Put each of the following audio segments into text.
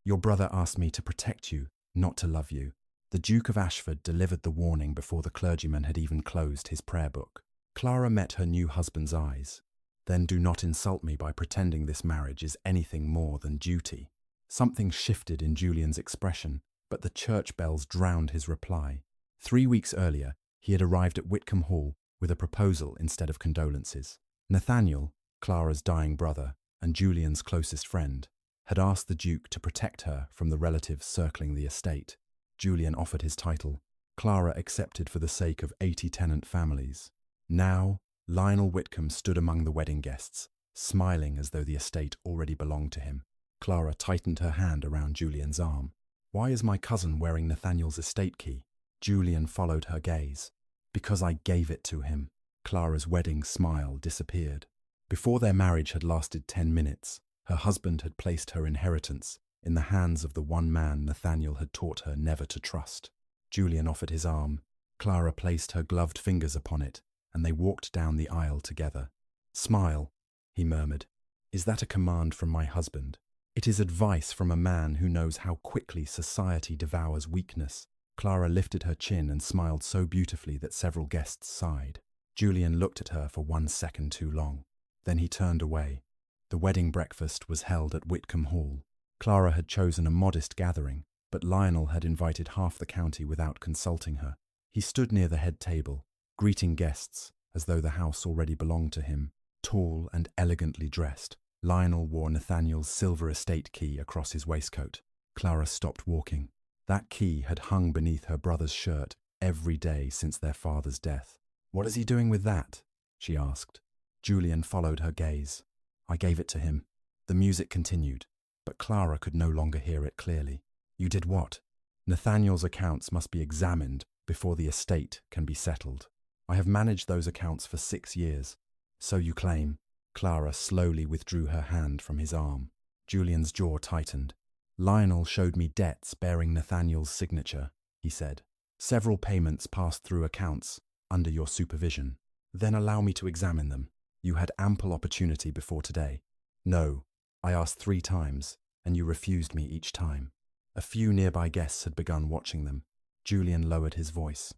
Your brother asked me to protect you, not to love you. The Duke of Ashford delivered the warning before the clergyman had even closed his prayer book. Clara met her new husband's eyes. Then do not insult me by pretending this marriage is anything more than duty. Something shifted in Julian's expression, but the church bells drowned his reply. 3 weeks earlier, he had arrived at Whitcomb Hall with a proposal instead of condolences. Nathaniel, Clara's dying brother and Julian's closest friend, had asked the Duke to protect her from the relatives circling the estate. Julian offered his title. Clara accepted for the sake of 80 tenant families. Now, Lionel Whitcomb stood among the wedding guests, smiling as though the estate already belonged to him. Clara tightened her hand around Julian's arm. Why is my cousin wearing Nathaniel's estate key? Julian followed her gaze. Because I gave it to him. Clara's wedding smile disappeared. Before their marriage had lasted 10 minutes, her husband had placed her inheritance in the hands of the one man Nathaniel had taught her never to trust. Julian offered his arm. Clara placed her gloved fingers upon it, and they walked down the aisle together. Smile, he murmured. Is that a command from my husband? It is advice from a man who knows how quickly society devours weakness. Clara lifted her chin and smiled so beautifully that several guests sighed. Julian looked at her for 1 second too long. Then he turned away. The wedding breakfast was held at Whitcomb Hall. Clara had chosen a modest gathering, but Lionel had invited half the county without consulting her. He stood near the head table, greeting guests as though the house already belonged to him. Tall and elegantly dressed, Lionel wore Nathaniel's silver estate key across his waistcoat. Clara stopped walking. That key had hung beneath her brother's shirt every day since their father's death. What is he doing with that? She asked. Julian followed her gaze. I gave it to him. The music continued, but Clara could no longer hear it clearly. You did what? Nathaniel's accounts must be examined before the estate can be settled. I have managed those accounts for 6 years. So you claim. Clara slowly withdrew her hand from his arm. Julian's jaw tightened. Lionel showed me debts bearing Nathaniel's signature, he said. Several payments passed through accounts under your supervision. Then allow me to examine them. You had ample opportunity before today. No, I asked 3 times, and you refused me each time. A few nearby guests had begun watching them. Julian lowered his voice.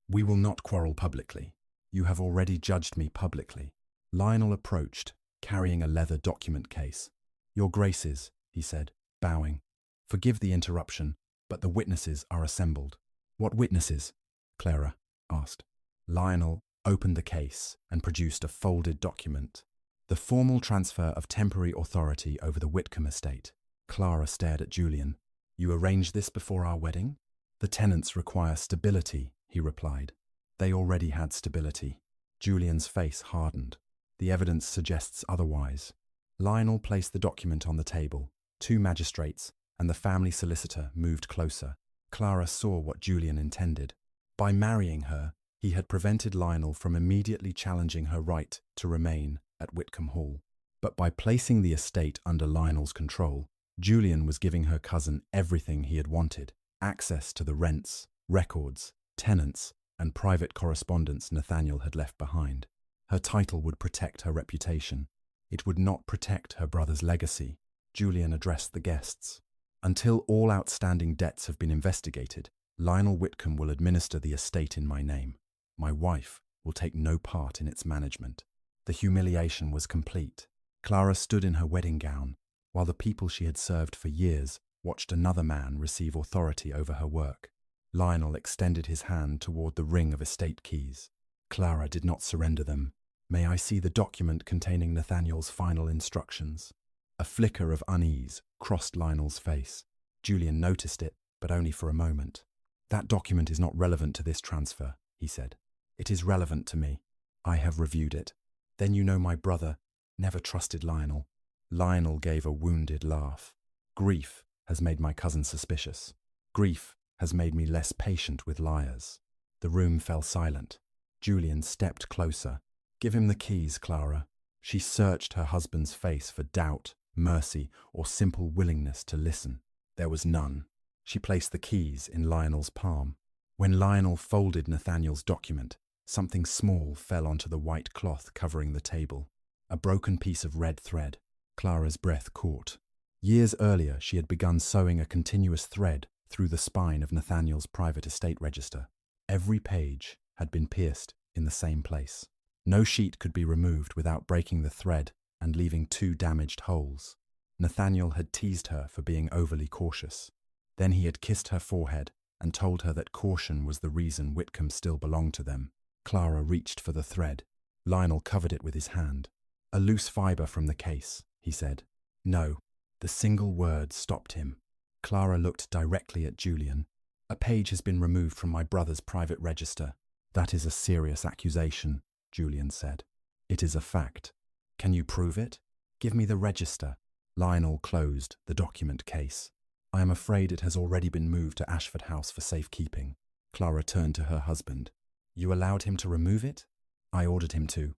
We will not quarrel publicly. You have already judged me publicly. Lionel approached, carrying a leather document case. Your Graces, he said, bowing. Forgive the interruption, but the witnesses are assembled. What witnesses? Clara asked. Lionel opened the case and produced a folded document. The formal transfer of temporary authority over the Whitcomb estate. Clara stared at Julian. You arranged this before our wedding? The tenants require stability, he replied. They already had stability. Julian's face hardened. The evidence suggests otherwise. Lionel placed the document on the table. 2 magistrates and the family solicitor moved closer. Clara saw what Julian intended. By marrying her, he had prevented Lionel from immediately challenging her right to remain at Whitcomb Hall. But by placing the estate under Lionel's control, Julian was giving her cousin everything he had wanted: access to the rents, records, tenants, and private correspondence Nathaniel had left behind. Her title would protect her reputation. It would not protect her brother's legacy. Julian addressed the guests. Until all outstanding debts have been investigated, Lionel Whitcomb will administer the estate in my name. My wife will take no part in its management. The humiliation was complete. Clara stood in her wedding gown, while the people she had served for years watched another man receive authority over her work. Lionel extended his hand toward the ring of estate keys. Clara did not surrender them. May I see the document containing Nathaniel's final instructions? A flicker of unease crossed Lionel's face. Julian noticed it, but only for a moment. That document is not relevant to this transfer, he said. It is relevant to me. I have reviewed it. Then you know my brother never trusted Lionel. Lionel gave a wounded laugh. Grief has made my cousin suspicious. Grief has made me less patient with liars. The room fell silent. Julian stepped closer. Give him the keys, Clara. She searched her husband's face for doubt, mercy, or simple willingness to listen. There was none. She placed the keys in Lionel's palm. When Lionel folded Nathaniel's document, something small fell onto the white cloth covering the table. A broken piece of red thread. Clara's breath caught. Years earlier, she had begun sewing a continuous thread through the spine of Nathaniel's private estate register. Every page had been pierced in the same place. No sheet could be removed without breaking the thread and leaving two damaged holes. Nathaniel had teased her for being overly cautious. Then he had kissed her forehead and told her that caution was the reason Whitcomb still belonged to them. Clara reached for the thread. Lionel covered it with his hand. "A loose fibre from the case," he said. "No." The single word stopped him. Clara looked directly at Julian. "A page has been removed from my brother's private register." "That is a serious accusation," Julian said. "It is a fact." "Can you prove it?" "Give me the register." Lionel closed the document case. "I am afraid it has already been moved to Ashford House for safekeeping." Clara turned to her husband. "You allowed him to remove it?" "I ordered him to."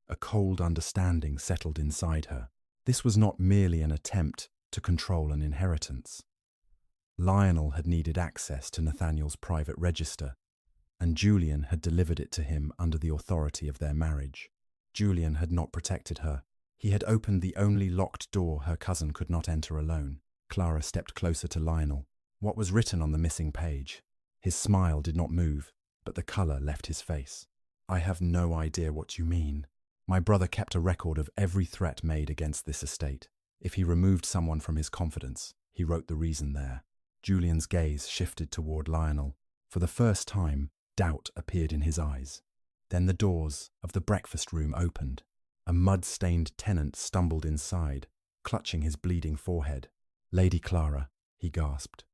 A cold understanding settled inside her. This was not merely an attempt to control an inheritance. Lionel had needed access to Nathaniel's private register, and Julian had delivered it to him under the authority of their marriage. Julian had not protected her. He had opened the only locked door her cousin could not enter alone. Clara stepped closer to Lionel. What was written on the missing page? His smile did not move, but the colour left his face. "I have no idea what you mean. My brother kept a record of every threat made against this estate. If he removed someone from his confidence, he wrote the reason there." Julian's gaze shifted toward Lionel. For the first time, doubt appeared in his eyes. Then the doors of the breakfast room opened. A mud-stained tenant stumbled inside, clutching his bleeding forehead. "Lady Clara," he gasped.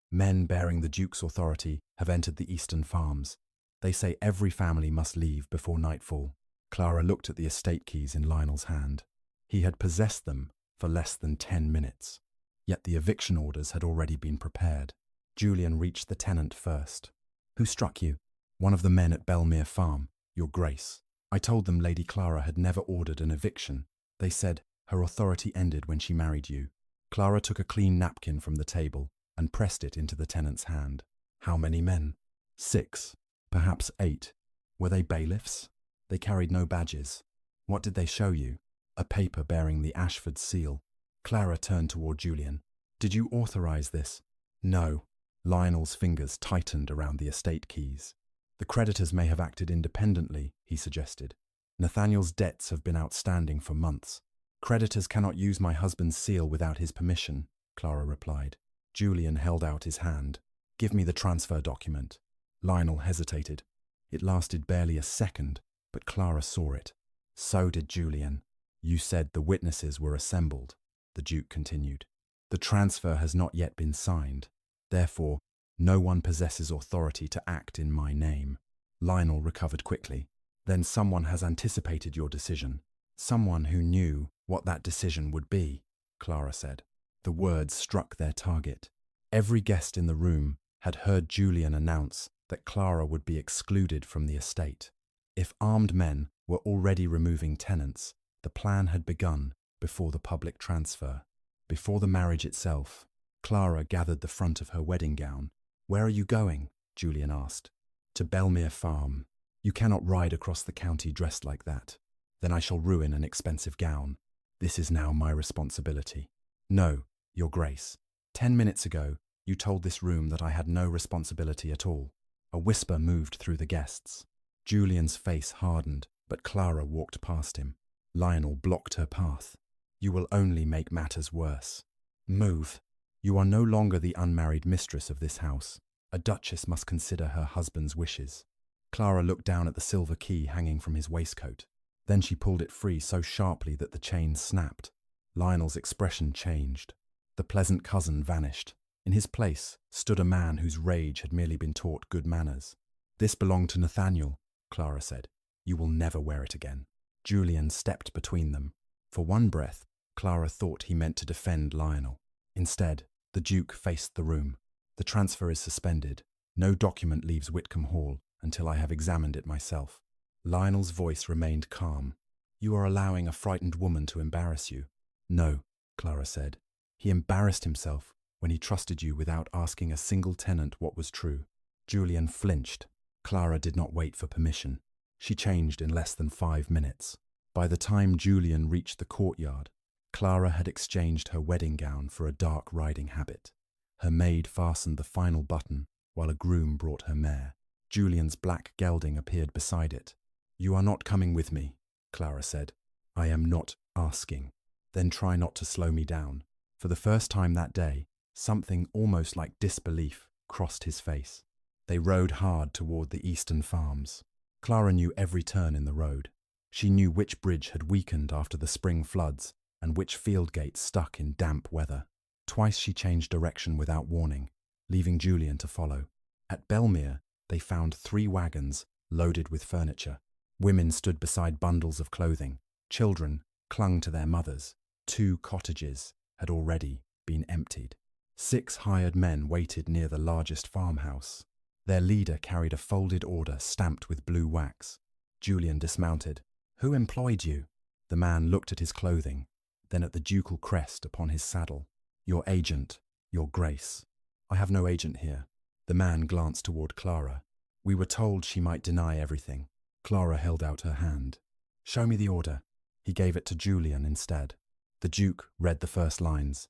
"Men bearing the Duke's authority have entered the Eastern Farms. They say every family must leave before nightfall." Clara looked at the estate keys in Lionel's hand. He had possessed them for less than 10 minutes. Yet the eviction orders had already been prepared. Julian reached the tenant first. "Who struck you?" "One of the men at Belmere Farm, Your Grace. I told them Lady Clara had never ordered an eviction. They said her authority ended when she married you." Clara took a clean napkin from the table and pressed it into the tenant's hand. "How many men?" "6, perhaps 8. Were they bailiffs?" "They carried no badges." "What did they show you?" "A paper bearing the Ashford seal." Clara turned toward Julian. "Did you authorize this?" "No." Lionel's fingers tightened around the estate keys. "The creditors may have acted independently," he suggested. "Nathaniel's debts have been outstanding for months." "Creditors cannot use my husband's seal without his permission," Clara replied. Julian held out his hand. "Give me the transfer document." Lionel hesitated. It lasted barely a second, but Clara saw it. "So did Julian." "You said the witnesses were assembled," the Duke continued. "The transfer has not yet been signed. Therefore, no one possesses authority to act in my name." Lionel recovered quickly. "Then someone has anticipated your decision. Someone who knew what that decision would be," Clara said. The words struck their target. Every guest in the room had heard Julian announce that Clara would be excluded from the estate. If armed men were already removing tenants, the plan had begun before the public transfer. Before the marriage itself, Clara gathered the front of her wedding gown. "Where are you going?" Julian asked. "To Belmere Farm." "You cannot ride across the county dressed like that. Then I shall ruin an expensive gown. This is now my responsibility." "No, Your Grace. 10 minutes ago, you told this room that I had no responsibility at all." A whisper moved through the guests. Julian's face hardened, but Clara walked past him. Lionel blocked her path. "You will only make matters worse. Move. You are no longer the unmarried mistress of this house. A duchess must consider her husband's wishes." Clara looked down at the silver key hanging from his waistcoat. Then she pulled it free so sharply that the chain snapped. Lionel's expression changed. The pleasant cousin vanished. In his place stood a man whose rage had merely been taught good manners. "This belonged to Nathaniel," Clara said. "You will never wear it again." Julian stepped between them. For one breath, Clara thought he meant to defend Lionel. Instead, the Duke faced the room. "The transfer is suspended. No document leaves Whitcomb Hall until I have examined it myself." Lionel's voice remained calm. "You are allowing a frightened woman to embarrass you." "No," Clara said. "He embarrassed himself when he trusted you without asking a single tenant what was true." Julian flinched. Clara did not wait for permission. She changed in less than 5 minutes. By the time Julian reached the courtyard, Clara had exchanged her wedding gown for a dark riding habit. Her maid fastened the final button while a groom brought her mare. Julian's black gelding appeared beside it. "You are not coming with me," Clara said. "I am not asking." "Then try not to slow me down." For the first time that day, something almost like disbelief crossed his face. They rode hard toward the eastern farms. Clara knew every turn in the road. She knew which bridge had weakened after the spring floods and which field gate stuck in damp weather. Twice she changed direction without warning, leaving Julian to follow. At Belmere, they found 3 wagons loaded with furniture. Women stood beside bundles of clothing. Children clung to their mothers. 2 cottages had already been emptied. 6 hired men waited near the largest farmhouse. Their leader carried a folded order stamped with blue wax. Julian dismounted. "Who employed you?" The man looked at his clothing, then at the ducal crest upon his saddle. "Your agent, Your Grace." "I have no agent here." The man glanced toward Clara. "We were told she might deny everything." Clara held out her hand. "Show me the order." He gave it to Julian instead. The Duke read the first lines,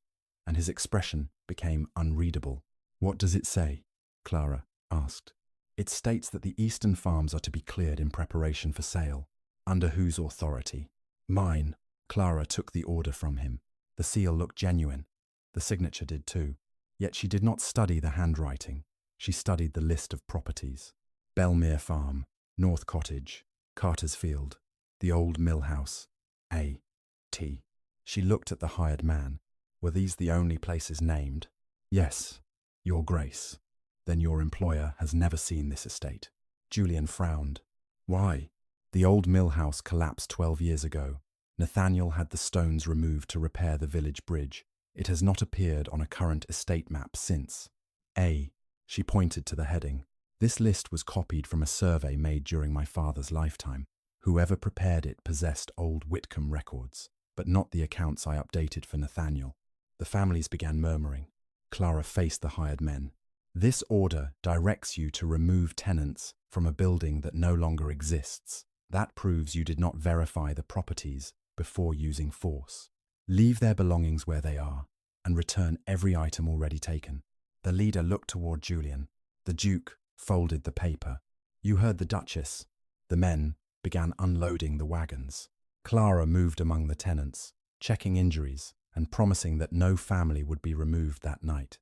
and his expression became unreadable. "What does it say?" Clara asked. "It states that the eastern farms are to be cleared in preparation for sale." "Under whose authority?" "Mine." Clara took the order from him. The seal looked genuine. The signature did too. Yet she did not study the handwriting. She studied the list of properties. Belmere Farm, North Cottage, Carter's Field, the Old Mill House, A.T. She looked at the hired man. Were these the only places named? "Yes, Your Grace." "Then your employer has never seen this estate." Julian frowned. "Why?" "The old mill house collapsed 12 years ago. Nathaniel had the stones removed to repair the village bridge. It has not appeared on a current estate map since. A. She pointed to the heading. "This list was copied from a survey made during my father's lifetime. Whoever prepared it possessed old Whitcomb records, but not the accounts I updated for Nathaniel." The families began murmuring. Clara faced the hired men. "This order directs you to remove tenants from a building that no longer exists. That proves you did not verify the properties before using force. Leave their belongings where they are and return every item already taken." The leader looked toward Julian. The Duke folded the paper. "You heard the Duchess." The men began unloading the wagons. Clara moved among the tenants, checking injuries and promising that no family would be removed that night.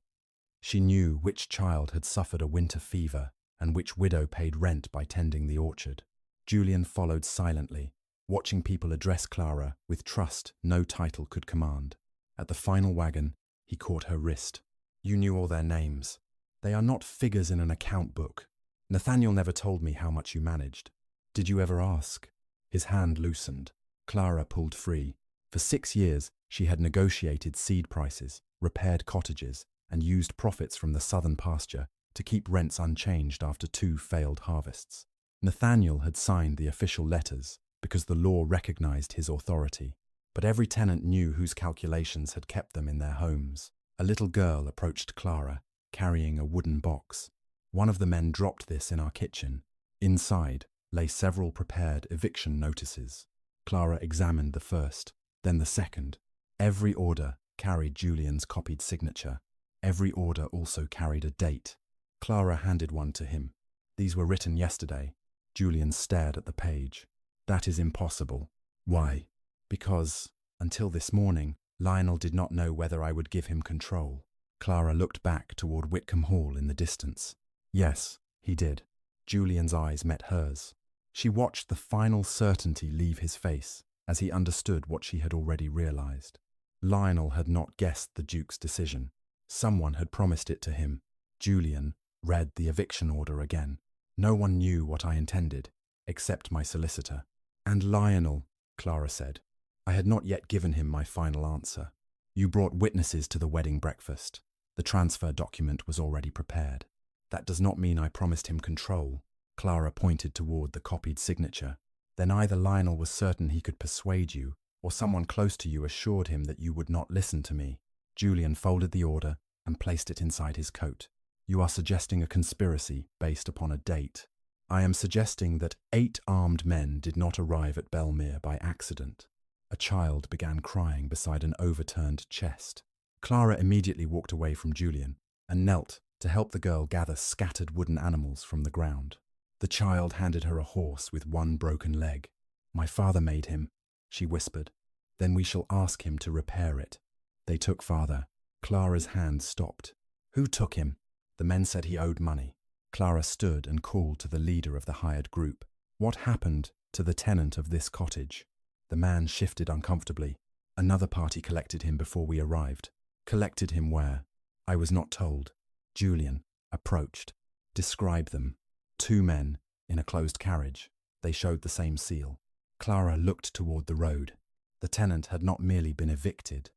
She knew which child had suffered a winter fever and which widow paid rent by tending the orchard. Julian followed silently, watching people address Clara with trust no title could command. At the final wagon, he caught her wrist. "You knew all their names. They are not figures in an account book. Nathaniel never told me how much you managed. Did you ever ask?" His hand loosened. Clara pulled free. For 6 years, she had negotiated seed prices, repaired cottages, and used profits from the southern pasture to keep rents unchanged after 2 failed harvests. Nathaniel had signed the official letters because the law recognized his authority, but every tenant knew whose calculations had kept them in their homes. A little girl approached Clara, carrying a wooden box. "One of the men dropped this in our kitchen." Inside lay several prepared eviction notices. Clara examined the first, then the second. Every order carried Julian's copied signature. Every order also carried a date. Clara handed one to him. "These were written yesterday." Julian stared at the page. "That is impossible." "Why?" "Because, until this morning, Lionel did not know whether I would give him control." Clara looked back toward Whitcomb Hall in the distance. "Yes, he did." Julian's eyes met hers. She watched the final certainty leave his face as he understood what she had already realized. Lionel had not guessed the Duke's decision. Someone had promised it to him. Julian read the eviction order again. "No one knew what I intended, except my solicitor." "And Lionel," Clara said. "I had not yet given him my final answer." "You brought witnesses to the wedding breakfast. The transfer document was already prepared." "That does not mean I promised him control." Clara pointed toward the copied signature. "Then either Lionel was certain he could persuade you, or someone close to you assured him that you would not listen to me." Julian folded the order and placed it inside his coat. "You are suggesting a conspiracy based upon a date." "I am suggesting that 8 armed men did not arrive at Belmere by accident. A child began crying beside an overturned chest. Clara immediately walked away from Julian and knelt to help the girl gather scattered wooden animals from the ground. The child handed her a horse with one broken leg. "My father made him," she whispered. "Then we shall ask him to repair it." They took father. Clara's hand stopped. "Who took him?" The men said he owed money. Clara stood and called to the leader of the hired group. "What happened to the tenant of this cottage?" The man shifted uncomfortably. "Another party collected him before we arrived." "Collected him where?" "I was not told." Julian approached. "Describe them." Two men in a closed carriage. They showed the same seal. Clara looked toward the road. The tenant had not merely been evicted.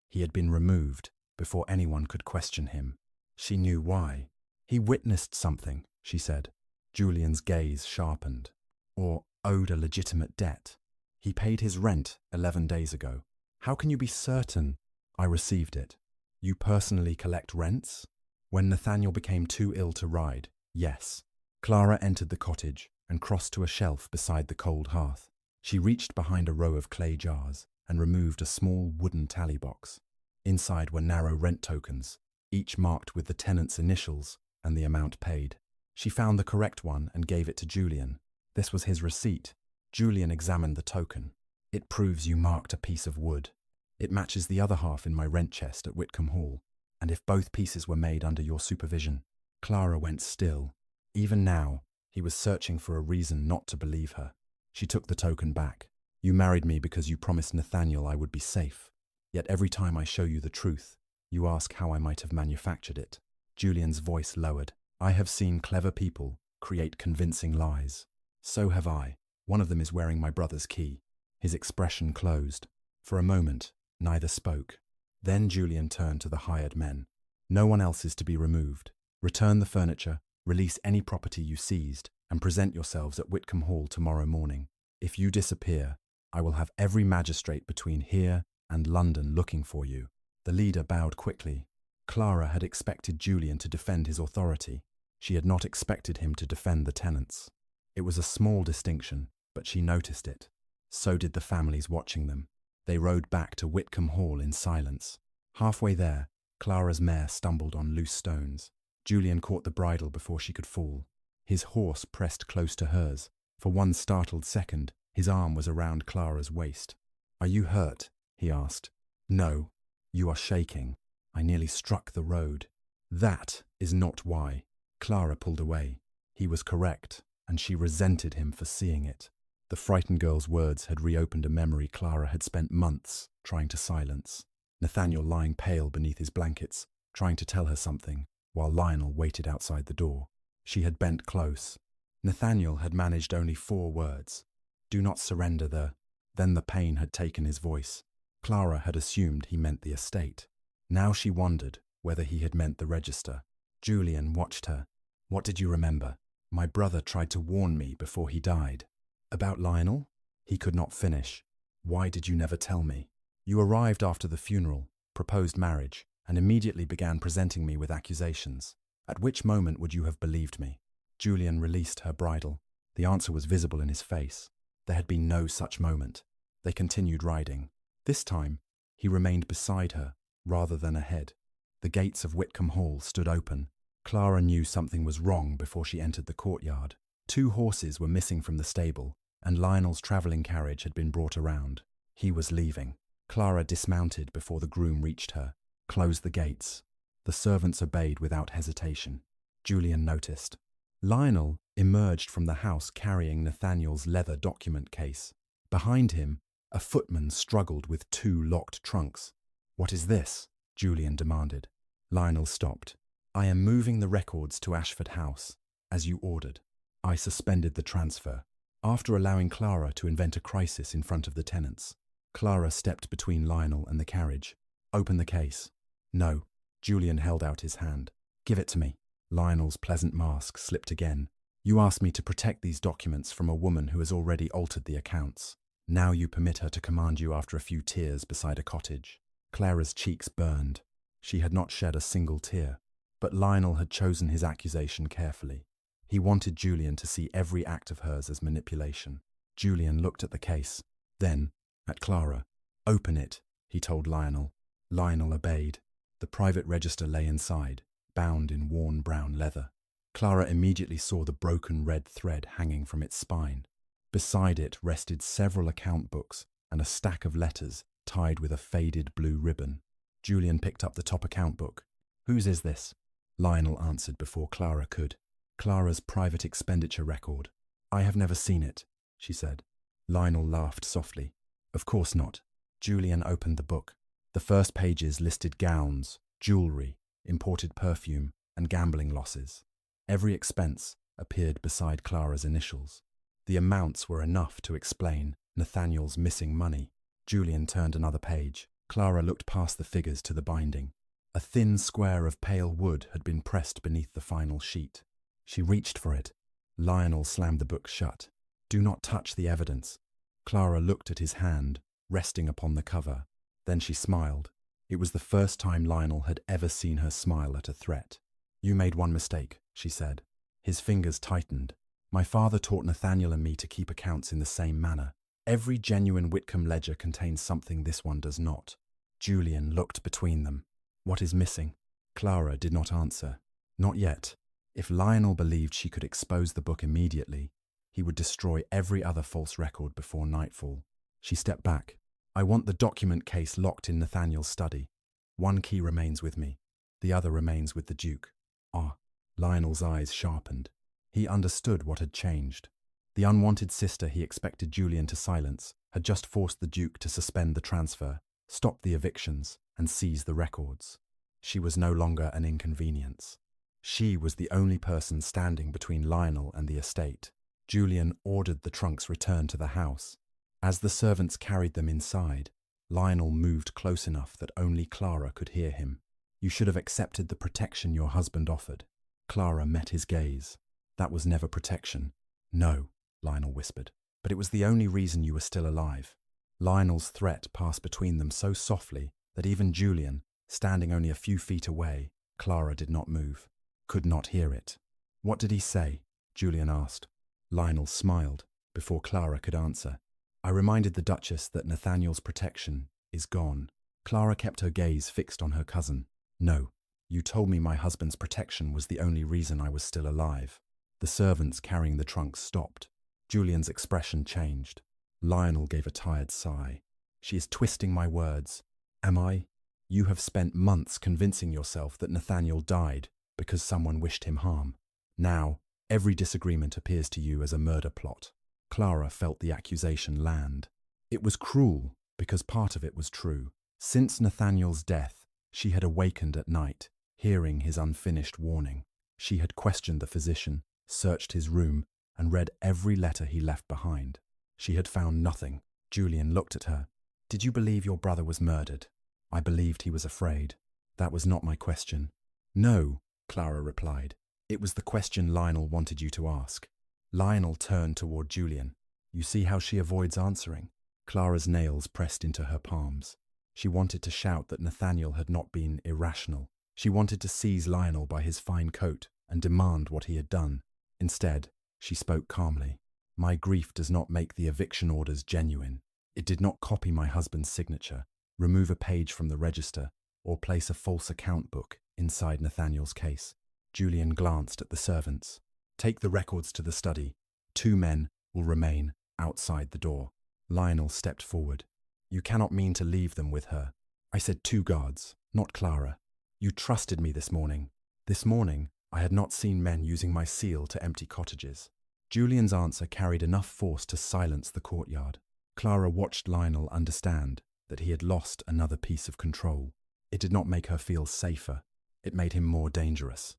He had been removed before anyone could question him. She knew why. "He witnessed something," she said. Julian's gaze sharpened. "Or owed a legitimate debt. He paid his rent 11 days ago." "How can you be certain?" "I received it." "You personally collect rents?" "When Nathaniel became too ill to ride, yes." Clara entered the cottage and crossed to a shelf beside the cold hearth. She reached behind a row of clay jars and removed a small wooden tally box. Inside were narrow rent tokens, each marked with the tenant's initials and the amount paid. She found the correct one and gave it to Julian. This was his receipt. Julian examined the token. "It proves you marked a piece of wood. It matches the other half in my rent chest at Whitcomb Hall, and if both pieces were made under your supervision." Clara went still. Even now, he was searching for a reason not to believe her. She took the token back. "You married me because you promised Nathaniel I would be safe. Yet every time I show you the truth, you ask how I might have manufactured it." Julian's voice lowered. "I have seen clever people create convincing lies. So have I. One of them is wearing my brother's key." His expression closed. For a moment, neither spoke. Then Julian turned to the hired men. "No one else is to be removed. Return the furniture, release any property you seized, and present yourselves at Whitcomb Hall tomorrow morning. If you disappear, I will have every magistrate between here and London looking for you." The leader bowed quickly. Clara had expected Julian to defend his authority. She had not expected him to defend the tenants. It was a small distinction, but she noticed it. So did the families watching them. They rode back to Whitcomb Hall in silence. Halfway there, Clara's mare stumbled on loose stones. Julian caught the bridle before she could fall. His horse pressed close to hers. For one startled second, his arm was around Clara's waist. "Are you hurt?" he asked. "No. You are shaking. I nearly struck the road." "That is not why." Clara pulled away. He was correct, and she resented him for seeing it. The frightened girl's words had reopened a memory Clara had spent months trying to silence. Nathaniel lying pale beneath his blankets, trying to tell her something, while Lionel waited outside the door. She had bent close. Nathaniel had managed only 4 words. "Do not surrender the—" Then the pain had taken his voice. Clara had assumed he meant the estate. Now she wondered whether he had meant the register. Julian watched her. "What did you remember?" "My brother tried to warn me before he died." "About Lionel?" He could not finish. "Why did you never tell me?" "You arrived after the funeral, proposed marriage, and immediately began presenting me with accusations. At which moment would you have believed me?" Julian released her bridle. The answer was visible in his face. There had been no such moment. They continued riding. This time, he remained beside her, rather than ahead. The gates of Whitcomb Hall stood open. Clara knew something was wrong before she entered the courtyard. 2 horses were missing from the stable, and Lionel's travelling carriage had been brought around. He was leaving. Clara dismounted before the groom reached her, closed the gates. The servants obeyed without hesitation. Julian noticed. Lionel emerged from the house carrying Nathaniel's leather document case. Behind him, a footman struggled with 2 locked trunks. "What is this?" Julian demanded. Lionel stopped. "I am moving the records to Ashford House, as you ordered." I suspended the transfer, after allowing Clara to invent a crisis in front of the tenants. Clara stepped between Lionel and the carriage. "Open the case." "No." Julian held out his hand. "Give it to me." Lionel's pleasant mask slipped again. "You asked me to protect these documents from a woman who has already altered the accounts. Now you permit her to command you after a few tears beside a cottage." Clara's cheeks burned. She had not shed a single tear, but Lionel had chosen his accusation carefully. He wanted Julian to see every act of hers as manipulation. Julian looked at the case. Then, at Clara. "Open it," he told Lionel. Lionel obeyed. The private register lay inside, bound in worn brown leather. Clara immediately saw the broken red thread hanging from its spine. Beside it rested several account books and a stack of letters tied with a faded blue ribbon. Julian picked up the top account book. "Whose is this?" Lionel answered before Clara could. "Clara's private expenditure record." "I have never seen it," she said. Lionel laughed softly. "Of course not." Julian opened the book. The first pages listed gowns, jewelry, imported perfume, and gambling losses. Every expense appeared beside Clara's initials. The amounts were enough to explain Nathaniel's missing money. Julian turned another page. Clara looked past the figures to the binding. A thin square of pale wood had been pressed beneath the final sheet. She reached for it. Lionel slammed the book shut. "Do not touch the evidence." Clara looked at his hand, resting upon the cover. Then she smiled. It was the first time Lionel had ever seen her smile at a threat. "You made one mistake," she said. His fingers tightened. "My father taught Nathaniel and me to keep accounts in the same manner. Every genuine Whitcomb ledger contains something this one does not." Julian looked between them. "What is missing?" Clara did not answer. Not yet. If Lionel believed she could expose the book immediately, he would destroy every other false record before nightfall. She stepped back. "I want the document case locked in Nathaniel's study. One key remains with me. The other remains with the Duke." "Ah." Lionel's eyes sharpened. He understood what had changed. The unwanted sister he expected Julian to silence had just forced the Duke to suspend the transfer, stop the evictions, and seize the records. She was no longer an inconvenience. She was the only person standing between Lionel and the estate. Julian ordered the trunks returned to the house. As the servants carried them inside, Lionel moved close enough that only Clara could hear him. "You should have accepted the protection your husband offered." Clara met his gaze. "That was never protection." "No," Lionel whispered, "but it was the only reason you were still alive." Lionel's threat passed between them so softly that even Julian, standing only a few feet away, Clara did not move, could not hear it. "What did he say?" Julian asked. Lionel smiled before Clara could answer. "I reminded the Duchess that Nathaniel's protection is gone." Clara kept her gaze fixed on her cousin. "No, you told me my husband's protection was the only reason I was still alive." The servants carrying the trunks stopped. Julian's expression changed. Lionel gave a tired sigh. "She is twisting my words." "Am I?" "You have spent months convincing yourself that Nathaniel died because someone wished him harm. Now, every disagreement appears to you as a murder plot." Clara felt the accusation land. It was cruel because part of it was true. Since Nathaniel's death, she had awakened at night, hearing his unfinished warning. She had questioned the physician, searched his room, and read every letter he left behind. She had found nothing. Julian looked at her. "Did you believe your brother was murdered?" "I believed he was afraid." "That was not my question." "No," Clara replied. "It was the question Lionel wanted you to ask." Lionel turned toward Julian. "You see how she avoids answering?" Clara's nails pressed into her palms. She wanted to shout that Nathaniel had not been irrational. She wanted to seize Lionel by his fine coat and demand what he had done. Instead, she spoke calmly. "My grief does not make the eviction orders genuine. It did not copy my husband's signature, remove a page from the register, or place a false account book inside Nathaniel's case." Julian glanced at the servants. "Take the records to the study. 2 men will remain outside the door." Lionel stepped forward. "You cannot mean to leave them with her." "I said 2 guards, not Clara. You trusted me this morning." "This morning, I had not seen men using my seal to empty cottages." Julian's answer carried enough force to silence the courtyard. Clara watched Lionel understand that he had lost another piece of control. It did not make her feel safer. It made him more dangerous.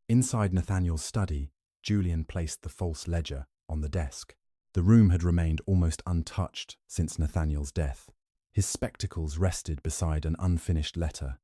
Inside Nathaniel's study, Julian placed the false ledger on the desk. The room had remained almost untouched since Nathaniel's death. His spectacles rested beside an unfinished letter.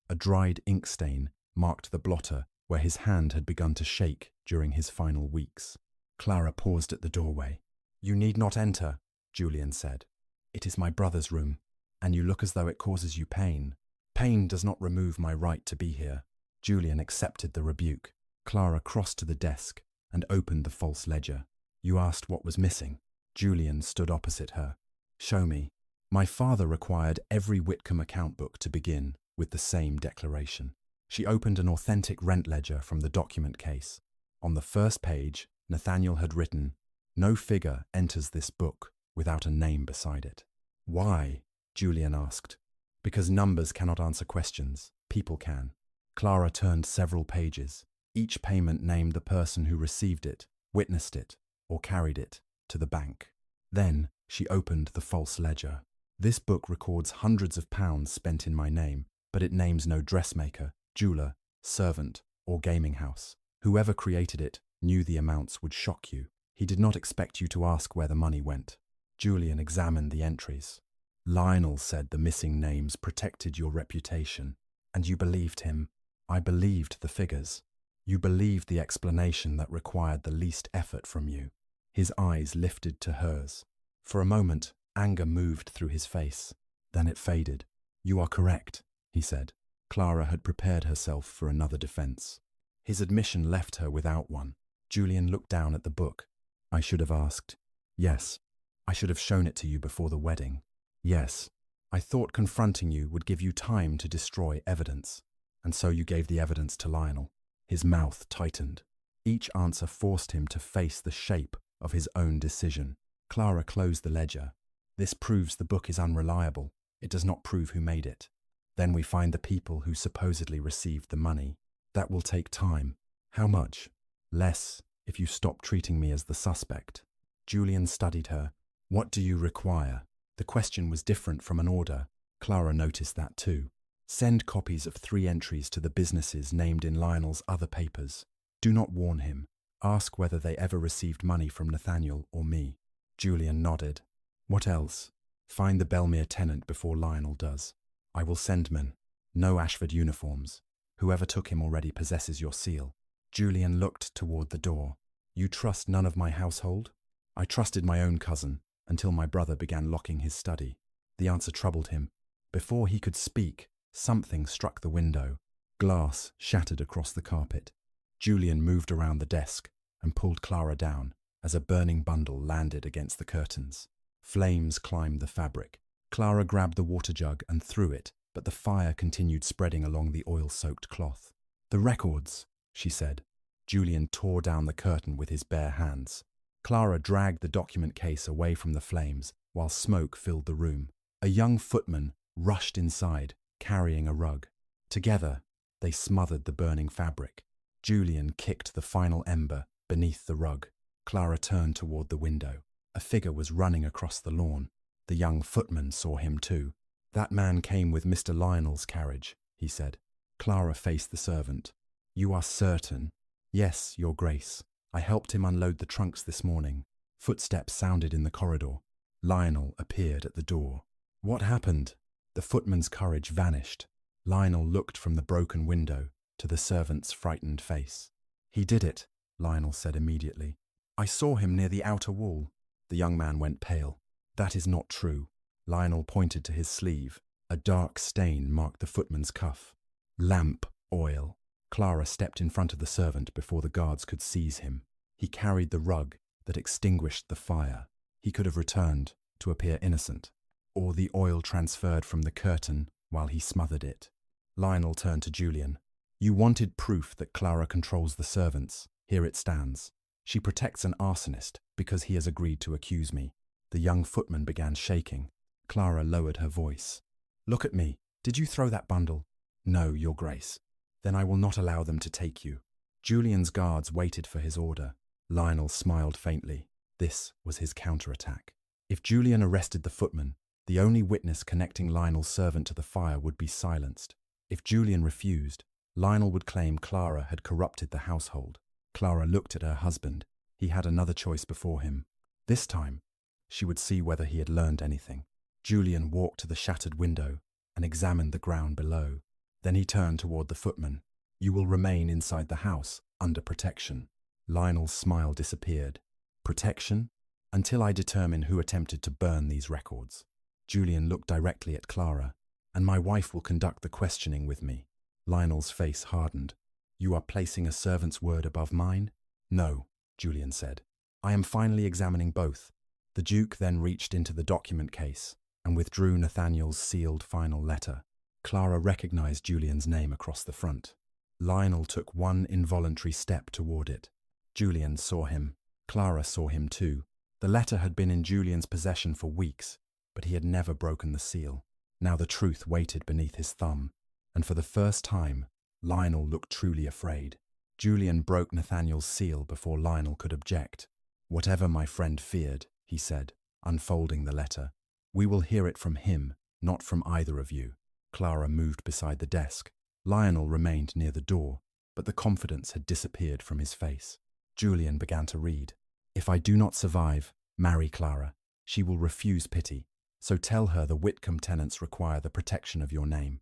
A dried ink stain marked the blotter where his hand had begun to shake during his final weeks. Clara paused at the doorway. "You need not enter," Julian said. "It is my brother's room, and you look as though it causes you pain." "Pain does not remove my right to be here." Julian accepted the rebuke. Clara crossed to the desk and opened the false ledger. "You asked what was missing." Julian stood opposite her. "Show me." My father required every Whitcomb account book to begin with the same declaration. She opened an authentic rent ledger from the document case. On the first page, Nathaniel had written, "No figure enters this book without a name beside it." "Why?" Julian asked. "Because numbers cannot answer questions. People can." Clara turned several pages. Each payment named the person who received it, witnessed it, or carried it to the bank. Then she opened the false ledger. "This book records hundreds of pounds spent in my name, but it names no dressmaker, jeweler, servant, or gaming house. Whoever created it knew the amounts would shock you. He did not expect you to ask where the money went." Julian examined the entries. "Lionel said the missing names protected your reputation, and you believed him." "I believed the figures. You believed the explanation that required the least effort from you." His eyes lifted to hers. For a moment, anger moved through his face. Then it faded. "You are correct," he said. Clara had prepared herself for another defense. His admission left her without one. Julian looked down at the book. "I should have asked." "Yes." "I should have shown it to you before the wedding." "Yes." "I thought confronting you would give you time to destroy evidence." "And so you gave the evidence to Lionel." His mouth tightened. Each answer forced him to face the shape of his own decision. Clara closed the ledger. "This proves the book is unreliable. It does not prove who made it. Then we find the people who supposedly received the money. That will take time." "How much?" "Less, if you stop treating me as the suspect." Julian studied her. "What do you require?" The question was different from an order. Clara noticed that too. "Send copies of 3 entries to the businesses named in Lionel's other papers. Do not warn him. Ask whether they ever received money from Nathaniel or me." Julian nodded. "What else?" "Find the Belmere tenant before Lionel does." "I will send men. No Ashford uniforms. Whoever took him already possesses your seal." Julian looked toward the door. "You trust none of my household?" "I trusted my own cousin, until my brother began locking his study." The answer troubled him. Before he could speak, something struck the window. Glass shattered across the carpet. Julian moved around the desk and pulled Clara down as a burning bundle landed against the curtains. Flames climbed the fabric. Clara grabbed the water jug and threw it, but the fire continued spreading along the oil-soaked cloth. "The records," she said. Julian tore down the curtain with his bare hands. Clara dragged the document case away from the flames while smoke filled the room. A young footman rushed inside, carrying a rug. Together, they smothered the burning fabric. Julian kicked the final ember beneath the rug. Clara turned toward the window. A figure was running across the lawn. The young footman saw him too. "That man came with Mr. Lionel's carriage," he said. Clara faced the servant. "You are certain?" "Yes, Your Grace. I helped him unload the trunks this morning." Footsteps sounded in the corridor. Lionel appeared at the door. "What happened?" The footman's courage vanished. Lionel looked from the broken window to the servant's frightened face. "He did it," Lionel said immediately. "I saw him near the outer wall." The young man went pale. "That is not true." Lionel pointed to his sleeve. A dark stain marked the footman's cuff. "Lamp oil." Clara stepped in front of the servant before the guards could seize him. He carried the rug that extinguished the fire. He could have returned to appear innocent, or the oil transferred from the curtain while he smothered it. Lionel turned to Julian. "You wanted proof that Clara controls the servants. Here it stands. She protects an arsonist because he has agreed to accuse me." The young footman began shaking. Clara lowered her voice. "Look at me. Did you throw that bundle?" "No, Your Grace." "Then I will not allow them to take you." Julian's guards waited for his order. Lionel smiled faintly. This was his counterattack. If Julian arrested the footman, the only witness connecting Lionel's servant to the fire would be silenced. If Julian refused, Lionel would claim Clara had corrupted the household. Clara looked at her husband. He had another choice before him. This time, she would see whether he had learned anything. Julian walked to the shattered window and examined the ground below. Then he turned toward the footman. "You will remain inside the house, under protection." Lionel's smile disappeared. "Protection? Until I determine who attempted to burn these records." Julian looked directly at Clara. "And my wife will conduct the questioning with me." Lionel's face hardened. "You are placing a servant's word above mine?" "No," Julian said. "I am finally examining both." The Duke then reached into the document case and withdrew Nathaniel's sealed final letter. Clara recognized Julian's name across the front. Lionel took one involuntary step toward it. Julian saw him. Clara saw him too. The letter had been in Julian's possession for weeks, but he had never broken the seal. Now the truth waited beneath his thumb, and for the first time, Lionel looked truly afraid. Julian broke Nathaniel's seal before Lionel could object. "Whatever my friend feared," he said, unfolding the letter, "we will hear it from him, not from either of you." Clara moved beside the desk. Lionel remained near the door, but the confidence had disappeared from his face. Julian began to read. "If I do not survive, marry Clara. She will refuse pity. So tell her the Whitcomb tenants require the protection of your name.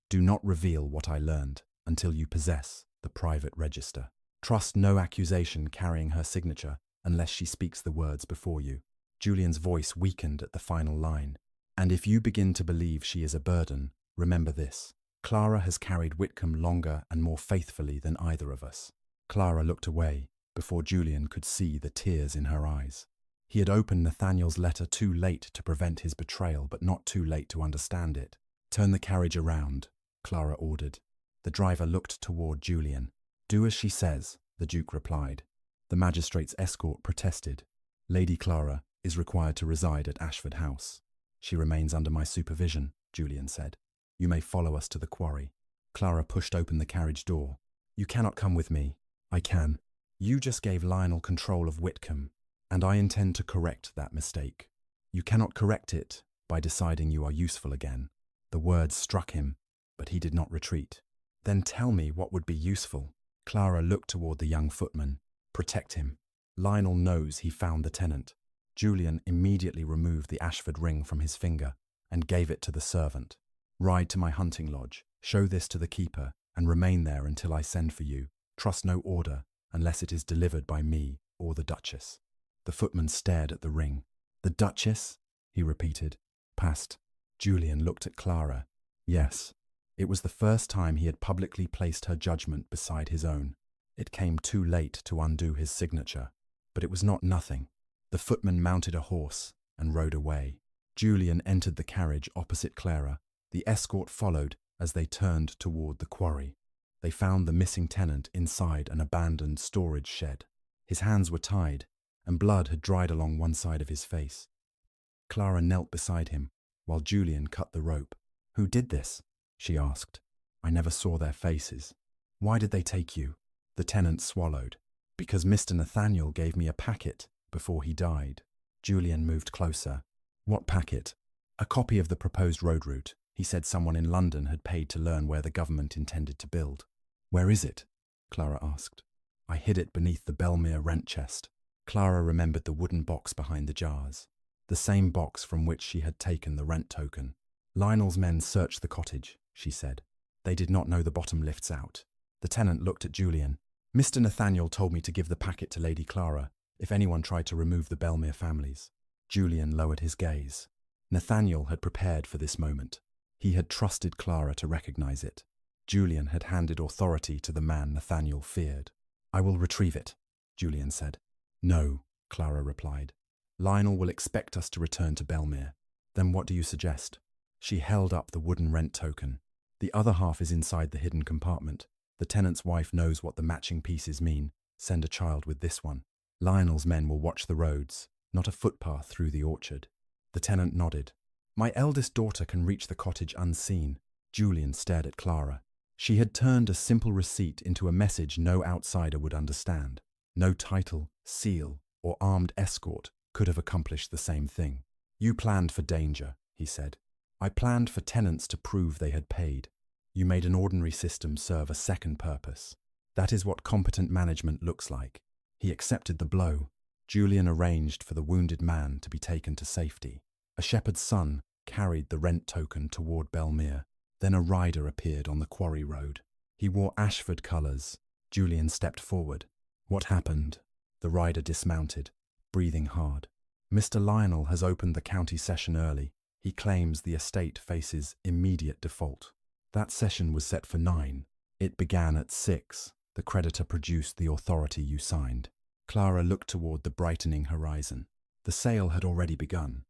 Do not reveal what I learned until you possess the private register. Trust no accusation carrying her signature unless she speaks the words before you." Julian's voice weakened at the final line. "And if you begin to believe she is a burden, remember this. Clara has carried Whitcomb longer and more faithfully than either of us." Clara looked away before Julian could see the tears in her eyes. He had opened Nathaniel's letter too late to prevent his betrayal, but not too late to understand it. "Turn the carriage around," Clara ordered. The driver looked toward Julian. "Do as she says," the Duke replied. The magistrate's escort protested. "Lady Clara is required to reside at Ashford House." "She remains under my supervision," Julian said. "You may follow us to the quarry." Clara pushed open the carriage door. "You cannot come with me." "I can. You just gave Lionel control of Whitcomb, and I intend to correct that mistake." "You cannot correct it by deciding you are useful again." The words struck him, but he did not retreat. "Then tell me what would be useful." Clara looked toward the young footman. "Protect him. Lionel knows he found the tenant." Julian immediately removed the Ashford ring from his finger and gave it to the servant. "Ride to my hunting lodge, show this to the keeper, and remain there until I send for you. Trust no order unless it is delivered by me or the Duchess." The footman stared at the ring. "The Duchess?" he repeated. Past. Julian looked at Clara. Yes, it was the first time he had publicly placed her judgment beside his own. It came too late to undo his signature, but it was not nothing. The footman mounted a horse and rode away. Julian entered the carriage opposite Clara. The escort followed as they turned toward the quarry. They found the missing tenant inside an abandoned storage shed. His hands were tied, and blood had dried along one side of his face. Clara knelt beside him, while Julian cut the rope. "Who did this?" she asked. "I never saw their faces." "Why did they take you?" The tenant swallowed. "Because Mr. Nathaniel gave me a packet before he died." Julian moved closer. "What packet?" "A copy of the proposed road route. He said someone in London had paid to learn where the government intended to build." "Where is it?" Clara asked. "I hid it beneath the Belmere rent chest." Clara remembered the wooden box behind the jars, the same box from which she had taken the rent token. "Lionel's men searched the cottage," she said. "They did not know the bottom lifts out." The tenant looked at Julian. "Mr. Nathaniel told me to give the packet to Lady Clara if anyone tried to remove the Belmere families." Julian lowered his gaze. Nathaniel had prepared for this moment. He had trusted Clara to recognize it. Julian had handed authority to the man Nathaniel feared. "I will retrieve it," Julian said. "No," Clara replied. "Lionel will expect us to return to Belmere." "Then what do you suggest?" She held up the wooden rent token. "The other half is inside the hidden compartment. The tenant's wife knows what the matching pieces mean. Send a child with this one. Lionel's men will watch the roads, not a footpath through the orchard." The tenant nodded. "My eldest daughter can reach the cottage unseen." Julian stared at Clara. She had turned a simple receipt into a message no outsider would understand. No title, seal, or armed escort could have accomplished the same thing. "You planned for danger," he said. "I planned for tenants to prove they had paid. You made an ordinary system serve a second purpose. That is what competent management looks like." He accepted the blow. Julian arranged for the wounded man to be taken to safety. A shepherd's son carried the rent token toward Belmere. Then a rider appeared on the quarry road. He wore Ashford colours. Julian stepped forward. "What happened?" The rider dismounted, breathing hard. "Mr. Lionel has opened the county session early. He claims the estate faces immediate default." "That session was set for 9. It began at 6. The creditor produced the authority you signed." Clara looked toward the brightening horizon. The sale had already begun.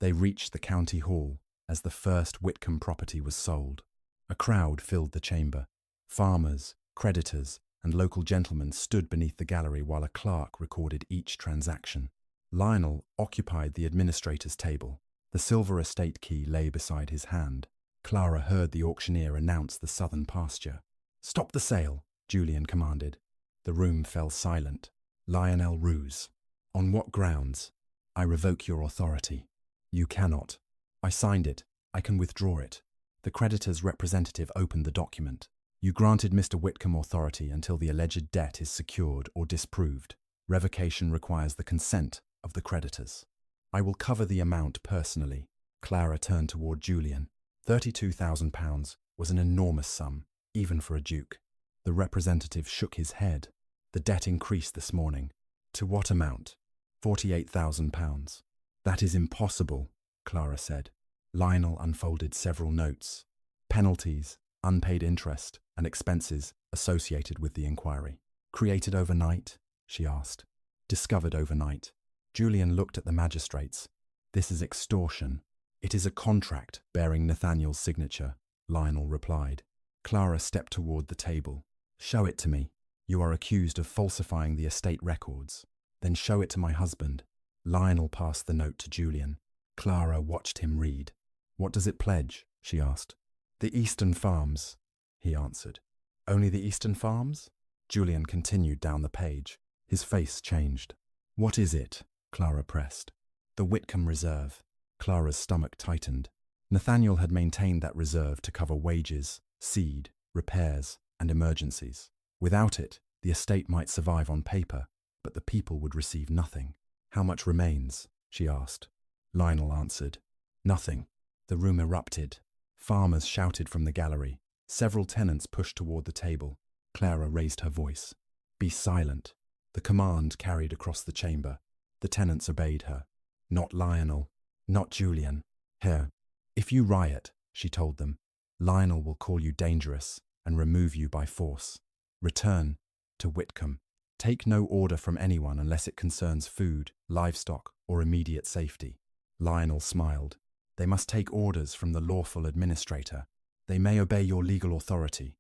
They reached the county hall as the first Whitcomb property was sold. A crowd filled the chamber. Farmers, creditors, and local gentlemen stood beneath the gallery while a clerk recorded each transaction. Lionel occupied the administrator's table. The silver estate key lay beside his hand. Clara heard the auctioneer announce the southern pasture. "Stop the sale," Julian commanded. The room fell silent. Lionel ruse. "On what grounds?" "I revoke your authority." "You cannot." "I signed it. I can withdraw it." The creditor's representative opened the document. "You granted Mr. Whitcomb authority until the alleged debt is secured or disproved. Revocation requires the consent of the creditors." "I will cover the amount personally." Clara turned toward Julian. £32,000 was an enormous sum, even for a duke. The representative shook his head. "The debt increased this morning." "To what amount?" £48,000. "That is impossible," Clara said. Lionel unfolded several notes. Penalties, unpaid interest, and expenses associated with the inquiry. "Created overnight?" she asked. "Discovered overnight." Julian looked at the magistrates. "This is extortion." "It is a contract bearing Nathaniel's signature," Lionel replied. Clara stepped toward the table. "Show it to me." "You are accused of falsifying the estate records." "Then show it to my husband." Lionel passed the note to Julian. Clara watched him read. "What does it pledge?" she asked. "The Eastern Farms," he answered. "Only the Eastern Farms?" Julian continued down the page. His face changed. "What is it?" Clara pressed. "The Whitcomb Reserve." Clara's stomach tightened. Nathaniel had maintained that reserve to cover wages, seed, repairs, and emergencies. Without it, the estate might survive on paper, but the people would receive nothing. "How much remains?" she asked. Lionel answered. "Nothing." The room erupted. Farmers shouted from the gallery. Several tenants pushed toward the table. Clara raised her voice. "Be silent." The command carried across the chamber. The tenants obeyed her. "Not Lionel. Not Julian. Here. If you riot," she told them, "Lionel will call you dangerous and remove you by force. Return to Whitcomb. Take no order from anyone unless it concerns food, livestock, or immediate safety." Lionel smiled. "They must take orders from the lawful administrator. They may obey your legal authority,"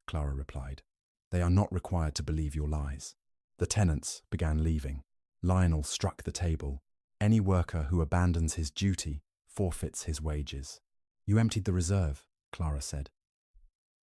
Clara replied. "They are not required to believe your lies." The tenants began leaving. Lionel struck the table. "Any worker who abandons his duty forfeits his wages." "You emptied the reserve," Clara said.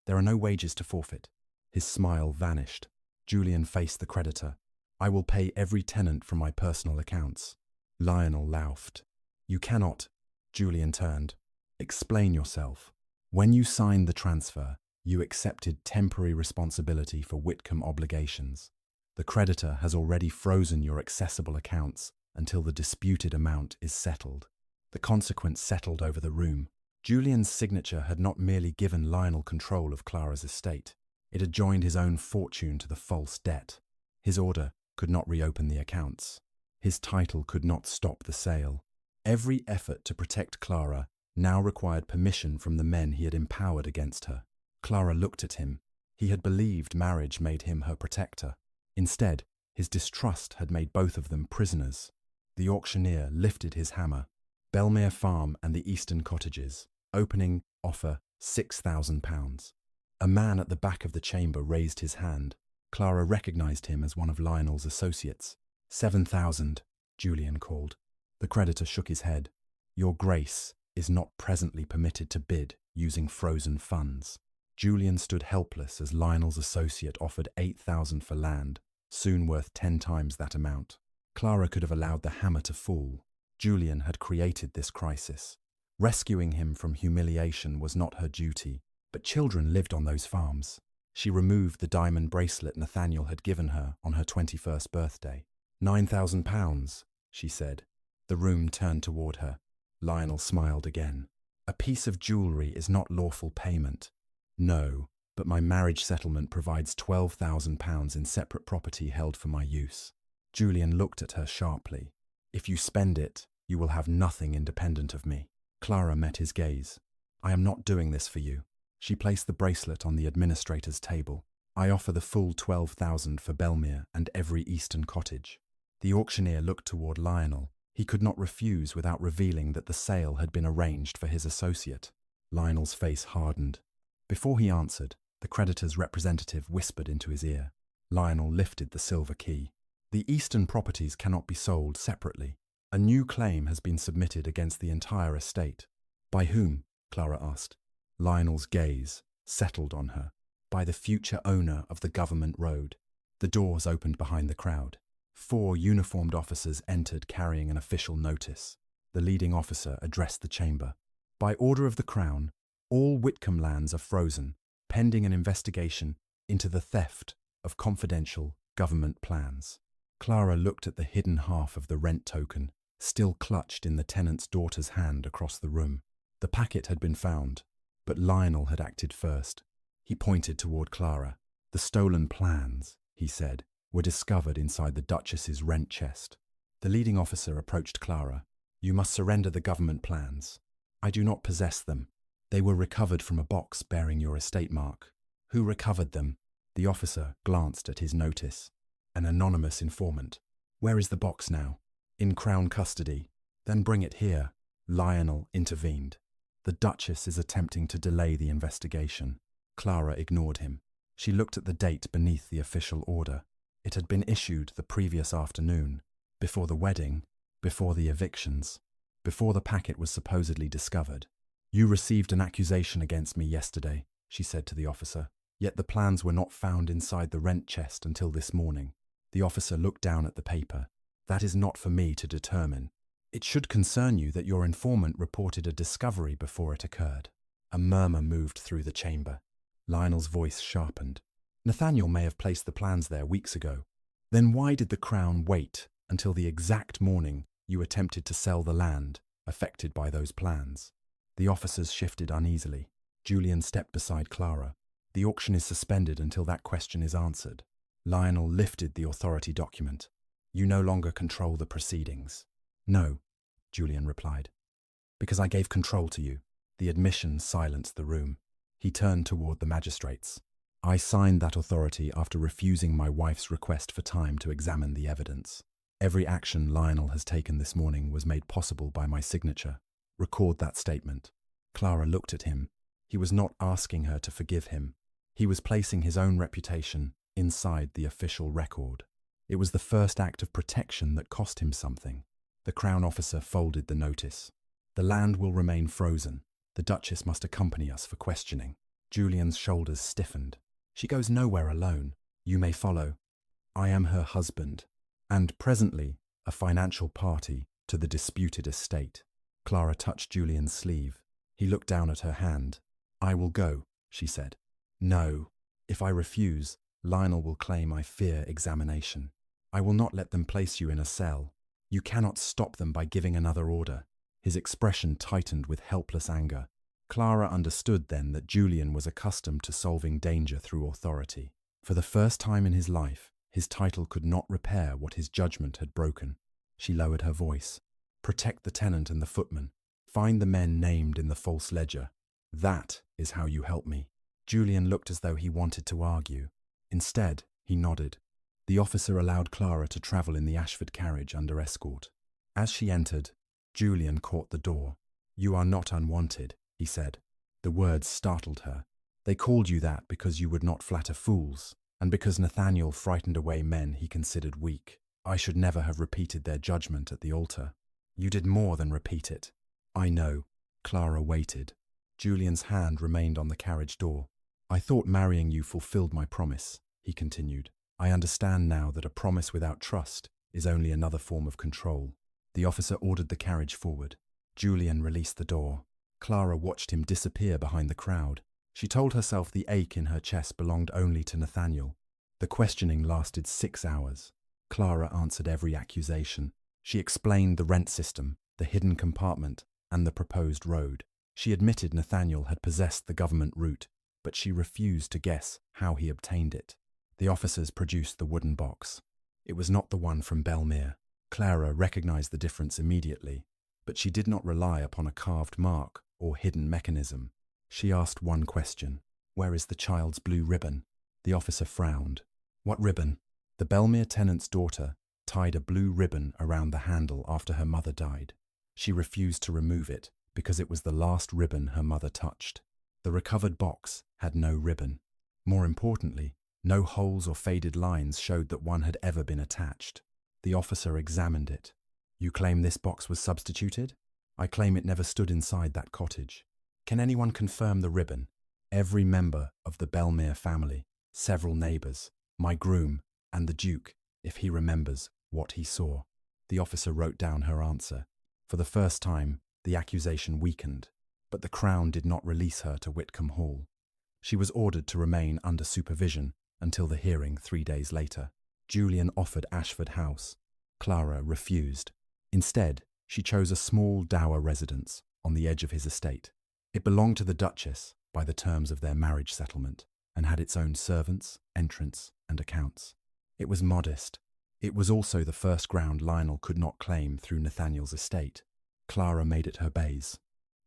"There are no wages to forfeit." His smile vanished. Julian faced the creditor. "I will pay every tenant from my personal accounts." Lionel laughed. "You cannot." Julian turned. "Explain yourself." "When you signed the transfer, you accepted temporary responsibility for Whitcomb obligations. The creditor has already frozen your accessible accounts until the disputed amount is settled." The consequence settled over the room. Julian's signature had not merely given Lionel control of Clara's estate. It had joined his own fortune to the false debt. His order could not reopen the accounts. His title could not stop the sale. Every effort to protect Clara now required permission from the men he had empowered against her. Clara looked at him. He had believed marriage made him her protector. Instead, his distrust had made both of them prisoners. The auctioneer lifted his hammer. "Belmere Farm and the Eastern Cottages. Opening offer £6,000. A man at the back of the chamber raised his hand. Clara recognized him as one of Lionel's associates. "7,000, Julian called. The creditor shook his head. "Your Grace is not presently permitted to bid using frozen funds." Julian stood helpless as Lionel's associate offered £8,000 for land, soon worth 10 times that amount. Clara could have allowed the hammer to fall. Julian had created this crisis. Rescuing him from humiliation was not her duty, but children lived on those farms. She removed the diamond bracelet Nathaniel had given her on her 21st birthday. £9,000, she said. The room turned toward her. Lionel smiled again. "A piece of jewellery is not lawful payment." "No, but my marriage settlement provides £12,000 in separate property held for my use." Julian looked at her sharply. "If you spend it, you will have nothing independent of me." Clara met his gaze. "I am not doing this for you." She placed the bracelet on the administrator's table. "I offer the full 12,000 for Belmere and every Eastern cottage." The auctioneer looked toward Lionel. He could not refuse without revealing that the sale had been arranged for his associate. Lionel's face hardened. Before he answered, the creditor's representative whispered into his ear. Lionel lifted the silver key. The Eastern properties cannot be sold separately. A new claim has been submitted against the entire estate. By whom? Clara asked. Lionel's gaze settled on her. By the future owner of the government road. The doors opened behind the crowd. 4 uniformed officers entered carrying an official notice. The leading officer addressed the chamber. By order of the Crown, all Whitcomb lands are frozen, pending an investigation into the theft of confidential government plans. Clara looked at the hidden half of the rent token, still clutched in the tenant's daughter's hand across the room. The packet had been found, but Lionel had acted first. He pointed toward Clara. The stolen plans, he said, were discovered inside the Duchess's rent chest. The leading officer approached Clara. You must surrender the government plans. I do not possess them. They were recovered from a box bearing your estate mark. Who recovered them? The officer glanced at his notice. An anonymous informant. Where is the box now? In Crown custody. Then bring it here. Lionel intervened. The Duchess is attempting to delay the investigation. Clara ignored him. She looked at the date beneath the official order. It had been issued the previous afternoon, before the wedding, before the evictions, before the packet was supposedly discovered. You received an accusation against me yesterday, she said to the officer, yet the plans were not found inside the rent chest until this morning. The officer looked down at the paper. That is not for me to determine. It should concern you that your informant reported a discovery before it occurred. A murmur moved through the chamber. Lionel's voice sharpened. Nathaniel may have placed the plans there weeks ago. Then why did the Crown wait until the exact morning you attempted to sell the land affected by those plans? The officers shifted uneasily. Julian stepped beside Clara. The auction is suspended until that question is answered. Lionel lifted the authority document. You no longer control the proceedings. No, Julian replied. Because I gave control to you. The admission silenced the room. He turned toward the magistrates. I signed that authority after refusing my wife's request for time to examine the evidence. Every action Lionel has taken this morning was made possible by my signature. Record that statement. Clara looked at him. He was not asking her to forgive him. He was placing his own reputation inside the official record. It was the first act of protection that cost him something. The Crown officer folded the notice. The land will remain frozen. The Duchess must accompany us for questioning. Julian's shoulders stiffened. She goes nowhere alone. You may follow. I am her husband, and presently a financial party to the disputed estate. Clara touched Julian's sleeve. He looked down at her hand. I will go, she said. No. If I refuse, Lionel will claim I fear examination. I will not let them place you in a cell. You cannot stop them by giving another order. His expression tightened with helpless anger. Clara understood then that Julian was accustomed to solving danger through authority. For the first time in his life, his title could not repair what his judgment had broken. She lowered her voice. Protect the tenant and the footman. Find the men named in the false ledger. That is how you help me. Julian looked as though he wanted to argue. Instead, he nodded. The officer allowed Clara to travel in the Ashford carriage under escort. As she entered, Julian caught the door. You are not unwanted, he said. The words startled her. They called you that because you would not flatter fools, and because Nathaniel frightened away men he considered weak. I should never have repeated their judgment at the altar. You did more than repeat it. I know. Clara waited. Julian's hand remained on the carriage door. I thought marrying you fulfilled my promise, he continued. I understand now that a promise without trust is only another form of control. The officer ordered the carriage forward. Julian released the door. Clara watched him disappear behind the crowd. She told herself the ache in her chest belonged only to Nathaniel. The questioning lasted 6 hours. Clara answered every accusation. She explained the rent system, the hidden compartment, and the proposed road. She admitted Nathaniel had possessed the government route, but she refused to guess how he obtained it. The officers produced the wooden box. It was not the one from Belmere. Clara recognized the difference immediately, but she did not rely upon a carved mark or hidden mechanism. She asked one question. Where is the child's blue ribbon? The officer frowned. What ribbon? The Belmere tenant's daughter tied a blue ribbon around the handle after her mother died. She refused to remove it because it was the last ribbon her mother touched. The recovered box had no ribbon. More importantly, no holes or faded lines showed that one had ever been attached. The officer examined it. "You claim this box was substituted? I claim it never stood inside that cottage. Can anyone confirm the ribbon?" Every member of the Belmere family, several neighbours, my groom, and the Duke, if he remembers what he saw. The officer wrote down her answer. For the first time, the accusation weakened, but the Crown did not release her to Whitcomb Hall. She was ordered to remain under supervision until the hearing 3 days later. Julian offered Ashford House. Clara refused. Instead, she chose a small dower residence on the edge of his estate. It belonged to the Duchess by the terms of their marriage settlement and had its own servants, entrance, and accounts. It was modest. It was also the first ground Lionel could not claim through Nathaniel's estate. Clara made it her base.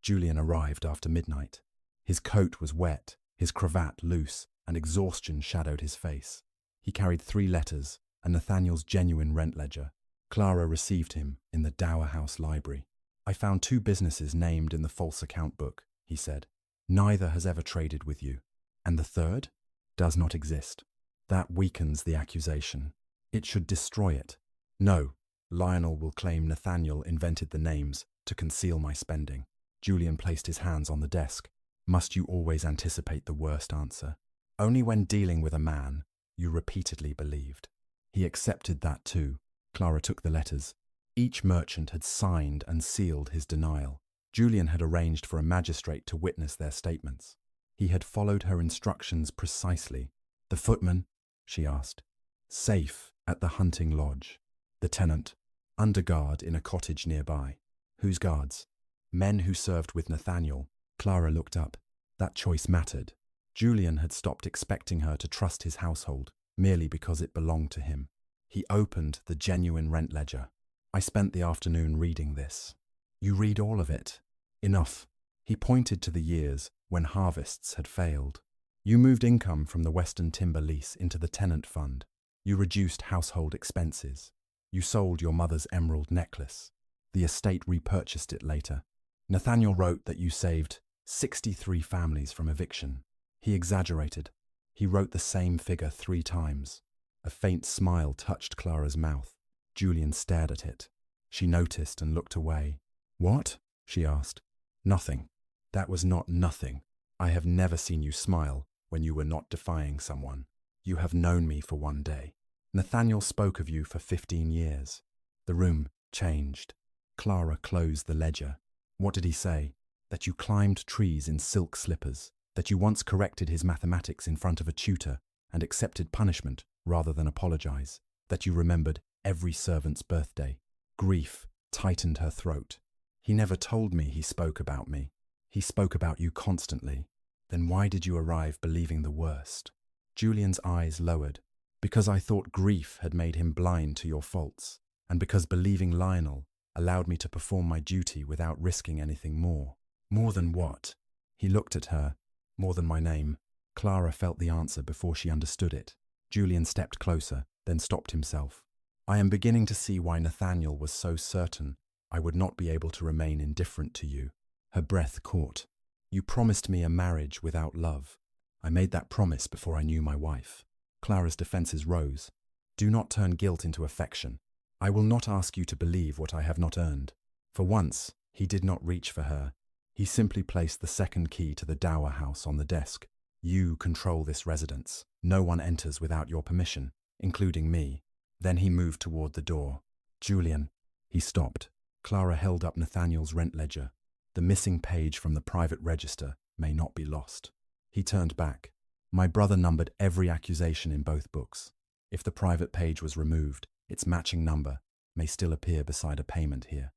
Julian arrived after midnight. His coat was wet, his cravat loose, and exhaustion shadowed his face. He carried 3 letters and Nathaniel's genuine rent ledger. Clara received him in the Dower House library. "I found 2 businesses named in the false account book," he said. "Neither has ever traded with you. And the third does not exist. That weakens the accusation. It should destroy it. No, Lionel will claim Nathaniel invented the names to conceal my spending." Julian placed his hands on the desk. "Must you always anticipate the worst answer? Only when dealing with a man you repeatedly believed." He accepted that too. Clara took the letters. Each merchant had signed and sealed his denial. Julian had arranged for a magistrate to witness their statements. He had followed her instructions precisely. "The footman?" she asked. "Safe at the hunting lodge." "The tenant?" "Under guard in a cottage nearby." "Whose guards?" "Men who served with Nathaniel." Clara looked up. That choice mattered. Julian had stopped expecting her to trust his household, merely because it belonged to him. He opened the genuine rent ledger. "I spent the afternoon reading this." "You read all of it?" "Enough." He pointed to the years when harvests had failed. "You moved income from the Western Timber lease into the tenant fund. You reduced household expenses. You sold your mother's emerald necklace. The estate repurchased it later. Nathaniel wrote that you saved 63 families from eviction." He exaggerated. He wrote the same figure 3 times. A faint smile touched Clara's mouth. Julian stared at it. She noticed and looked away. "What?" she asked. "Nothing." "That was not nothing. I have never seen you smile when you were not defying someone. You have known me for 1 day. Nathaniel spoke of you for 15 years. The room changed. Clara closed the ledger. "What did he say?" "That you climbed trees in silk slippers, that you once corrected his mathematics in front of a tutor and accepted punishment rather than apologize, that you remembered every servant's birthday." Grief tightened her throat. "He never told me he spoke about me. He spoke about you constantly. Then why did you arrive believing the worst?" Julian's eyes lowered. "Because I thought grief had made him blind to your faults, and because believing Lionel allowed me to perform my duty without risking anything more." "More than what?" He looked at her. "More than my name." Clara felt the answer before she understood it. Julian stepped closer, then stopped himself. "I am beginning to see why Nathaniel was so certain I would not be able to remain indifferent to you." Her breath caught. "You promised me a marriage without love. I made that promise before I knew my wife." Clara's defenses rose. "Do not turn guilt into affection. I will not ask you to believe what I have not earned." For once, he did not reach for her. He simply placed the second key to the Dower House on the desk. "You control this residence. No one enters without your permission, including me." Then he moved toward the door. "Julian." He stopped. Clara held up Nathaniel's rent ledger. "The missing page from the private register may not be lost." He turned back. "My brother numbered every accusation in both books. If the private page was removed, its matching number may still appear beside a payment here."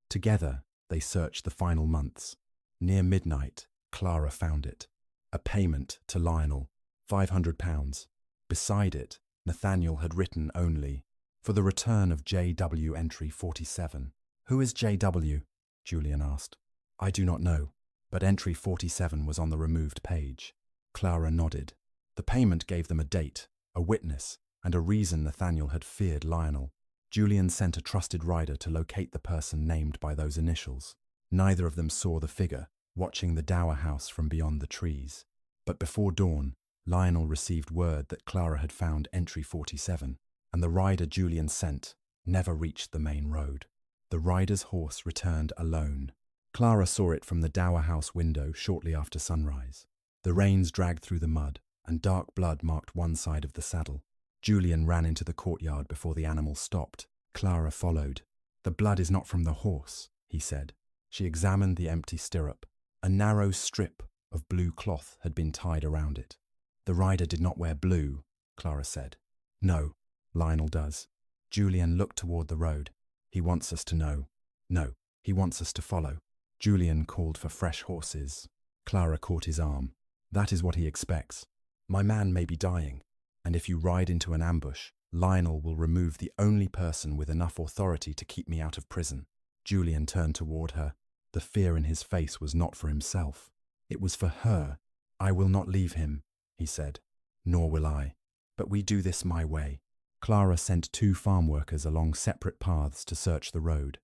Together, they searched the final months. Near midnight, Clara found it. A payment to Lionel, £500. Beside it, Nathaniel had written only, "For the return of J.W. entry 47. "Who is J.W.? Julian asked. "I do not know, but entry 47 was on the removed page." Clara nodded. The payment gave them a date, a witness, and a reason Nathaniel had feared Lionel. Julian sent a trusted rider to locate the person named by those initials. Neither of them saw the figure, watching the dower house from beyond the trees. But before dawn, Lionel received word that Clara had found entry 47, and the rider Julian sent never reached the main road. The rider's horse returned alone. Clara saw it from the dower house window shortly after sunrise. The reins dragged through the mud, and dark blood marked one side of the saddle. Julian ran into the courtyard before the animal stopped. Clara followed. "The blood is not from the horse," he said. She examined the empty stirrup. A narrow strip of blue cloth had been tied around it. "The rider did not wear blue," Clara said. "No, Lionel does." Julian looked toward the road. "He wants us to know." "No, he wants us to follow." Julian called for fresh horses. Clara caught his arm. "That is what he expects. My man may be dying, and if you ride into an ambush, Lionel will remove the only person with enough authority to keep me out of prison." Julian turned toward her. The fear in his face was not for himself. It was for her. "I will not leave him," he said. "Nor will I. But we do this my way." Clara sent 2 farm workers along separate paths to search the road.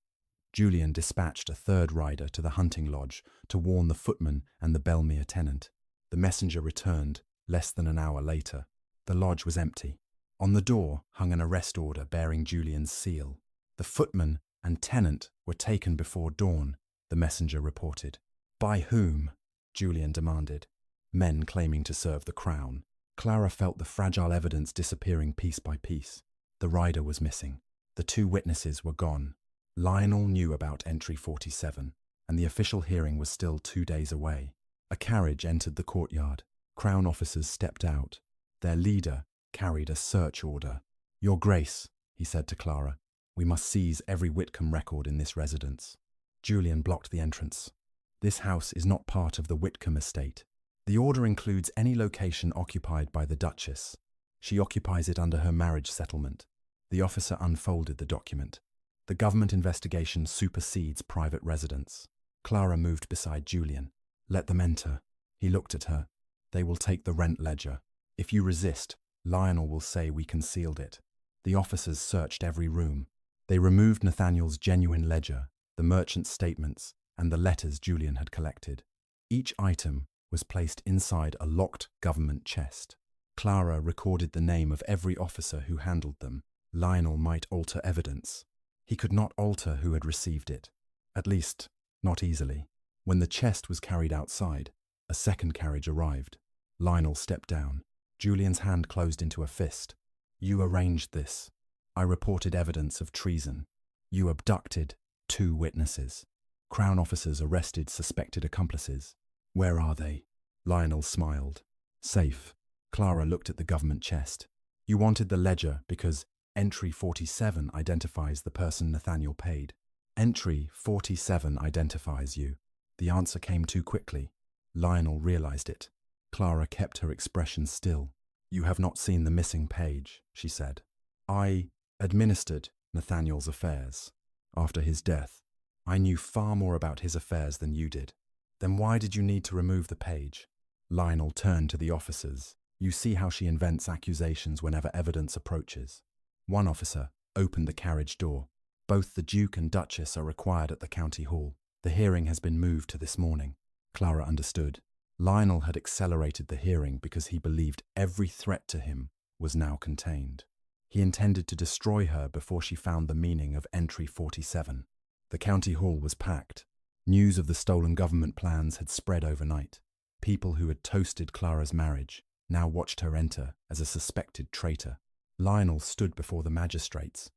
Julian dispatched a 3rd rider to the hunting lodge to warn the footman and the Belmere tenant. The messenger returned less than an hour later. The lodge was empty. On the door hung an arrest order bearing Julian's seal. "The footman and tenant were taken before dawn," the messenger reported. "By whom?" Julian demanded. "Men claiming to serve the crown." Clara felt the fragile evidence disappearing piece by piece. The rider was missing. The 2 witnesses were gone. Lionel knew about entry 47, and the official hearing was still 2 days away. A carriage entered the courtyard. Crown officers stepped out. Their leader carried a search order. "Your Grace," he said to Clara, "we must seize every Whitcomb record in this residence." Julian blocked the entrance. "This house is not part of the Whitcomb estate. The order includes any location occupied by the Duchess. She occupies it under her marriage settlement." The officer unfolded the document. "The government investigation supersedes private residence." Clara moved beside Julian. "Let them enter." He looked at her. "They will take the rent ledger. If you resist, Lionel will say we concealed it." The officers searched every room. They removed Nathaniel's genuine ledger, the merchant's statements, and the letters Julian had collected. Each item was placed inside a locked government chest. Clara recorded the name of every officer who handled them. Lionel might alter evidence. He could not alter who had received it, at least not easily. When the chest was carried outside, a 2nd carriage arrived. Lionel stepped down. Julian's hand closed into a fist. "You arranged this. I reported evidence of treason. You abducted 2 witnesses. Crown officers arrested suspected accomplices. Where are they?" Lionel smiled. "Safe." Clara looked at the government chest. "You wanted the ledger because entry 47 identifies the person Nathaniel paid." "Entry 47 identifies you." The answer came too quickly. Lionel realized it. Clara kept her expression still. "You have not seen the missing page," she said. "I administered Nathaniel's affairs. After his death, I knew far more about his affairs than you did." "Then why did you need to remove the page?" Lionel turned to the officers. "You see how she invents accusations whenever evidence approaches." One officer opened the carriage door. "Both the Duke and Duchess are required at the county hall. The hearing has been moved to this morning." Clara understood. Lionel had accelerated the hearing because he believed every threat to him was now contained. He intended to destroy her before she found the meaning of entry 47. The county hall was packed. News of the stolen government plans had spread overnight. People who had toasted Clara's marriage now watched her enter as a suspected traitor. Lionel stood before the magistrates.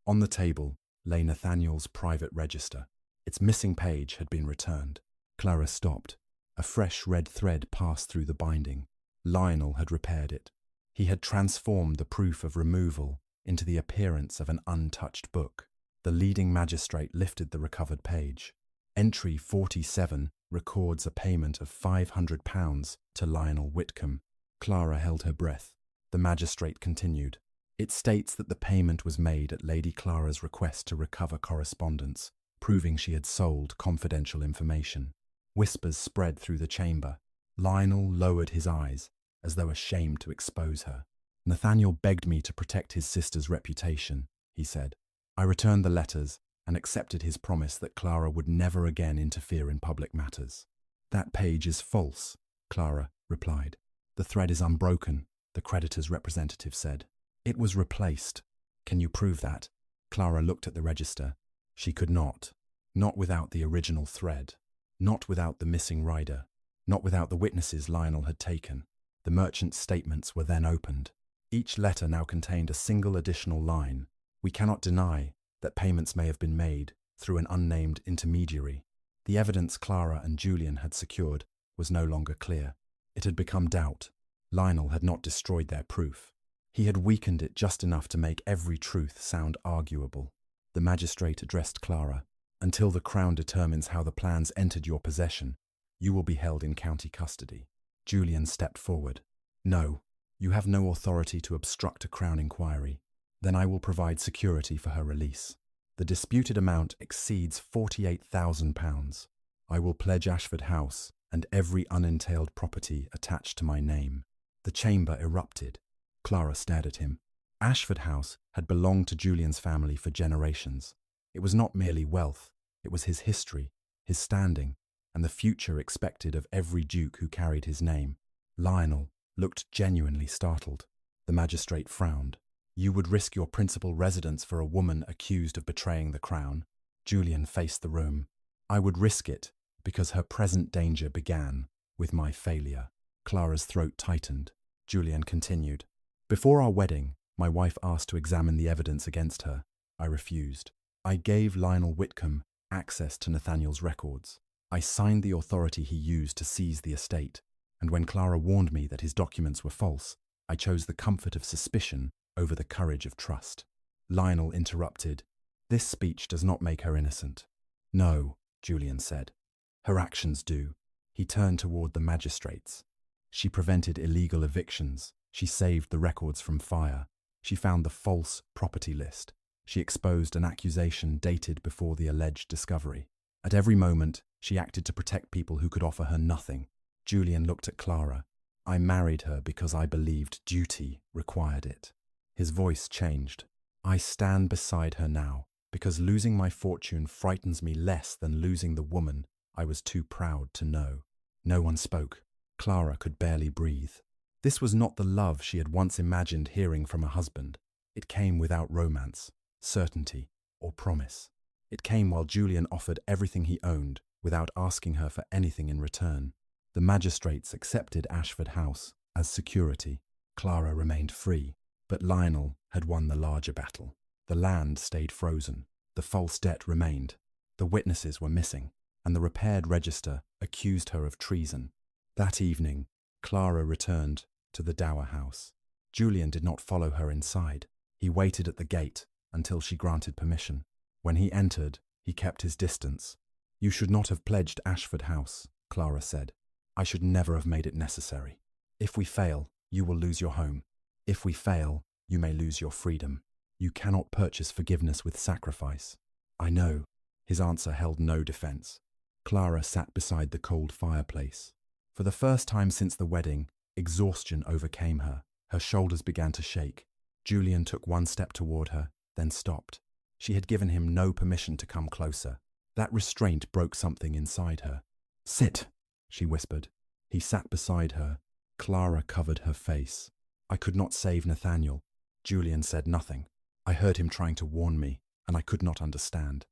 On the table lay Nathaniel's private register. Its missing page had been returned. Clara stopped. A fresh red thread passed through the binding. Lionel had repaired it. He had transformed the proof of removal into the appearance of an untouched book. The leading magistrate lifted the recovered page. Entry 47 records a payment of £500 to Lionel Whitcomb. Clara held her breath. The magistrate continued. It states that the payment was made at Lady Clara's request to recover correspondence, proving she had sold confidential information. Whispers spread through the chamber. Lionel lowered his eyes, as though ashamed to expose her. "Nathaniel begged me to protect his sister's reputation," he said. I returned the letters and accepted his promise that Clara would never again interfere in public matters. That page is false, Clara replied. The thread is unbroken, the creditor's representative said. It was replaced. Can you prove that? Clara looked at the register. She could not. Not without the original thread. Not without the missing rider. Not without the witnesses Lionel had taken. The merchant's statements were then opened. Each letter now contained a single additional line. We cannot deny that payments may have been made through an unnamed intermediary. The evidence Clara and Julian had secured was no longer clear. It had become doubt. Lionel had not destroyed their proof. He had weakened it just enough to make every truth sound arguable. The magistrate addressed Clara. Until the Crown determines how the plans entered your possession, you will be held in county custody. Julian stepped forward. No, you have no authority to obstruct a Crown inquiry. Then I will provide security for her release. The disputed amount exceeds £48,000. I will pledge Ashford House and every unentailed property attached to my name. The chamber erupted. Clara stared at him. Ashford House had belonged to Julian's family for generations. It was not merely wealth, it was his history, his standing, and the future expected of every duke who carried his name. Lionel looked genuinely startled. The magistrate frowned. You would risk your principal residence for a woman accused of betraying the Crown? Julian faced the room. I would risk it because her present danger began with my failure. Clara's throat tightened. Julian continued. Before our wedding, my wife asked to examine the evidence against her. I refused. I gave Lionel Whitcomb access to Nathaniel's records. I signed the authority he used to seize the estate, and when Clara warned me that his documents were false, I chose the comfort of suspicion over the courage of trust. Lionel interrupted. This speech does not make her innocent. No, Julian said. Her actions do. He turned toward the magistrates. She prevented illegal evictions. She saved the records from fire. She found the false property list. She exposed an accusation dated before the alleged discovery. At every moment, she acted to protect people who could offer her nothing. Julian looked at Clara. I married her because I believed duty required it. His voice changed. I stand beside her now because losing my fortune frightens me less than losing the woman I was too proud to know. No one spoke. Clara could barely breathe. This was not the love she had once imagined hearing from a husband. It came without romance, certainty, or promise. It came while Julian offered everything he owned without asking her for anything in return. The magistrates accepted Ashford House as security. Clara remained free, but Lionel had won the larger battle. The land stayed frozen. The false debt remained. The witnesses were missing, and the repaired register accused her of treason. That evening, Clara returned to the dower house. Julian did not follow her inside. He waited at the gate until she granted permission. When he entered, he kept his distance. You should not have pledged Ashford House, Clara said. I should never have made it necessary. If we fail, you will lose your home. If we fail, you may lose your freedom. You cannot purchase forgiveness with sacrifice. I know. His answer held no defense. Clara sat beside the cold fireplace. For the first time since the wedding, exhaustion overcame her. Her shoulders began to shake. Julian took one step toward her, then stopped. She had given him no permission to come closer. That restraint broke something inside her. Sit, she whispered. He sat beside her. Clara covered her face. I could not save Nathaniel. Julian said nothing. I heard him trying to warn me, and I could not understand.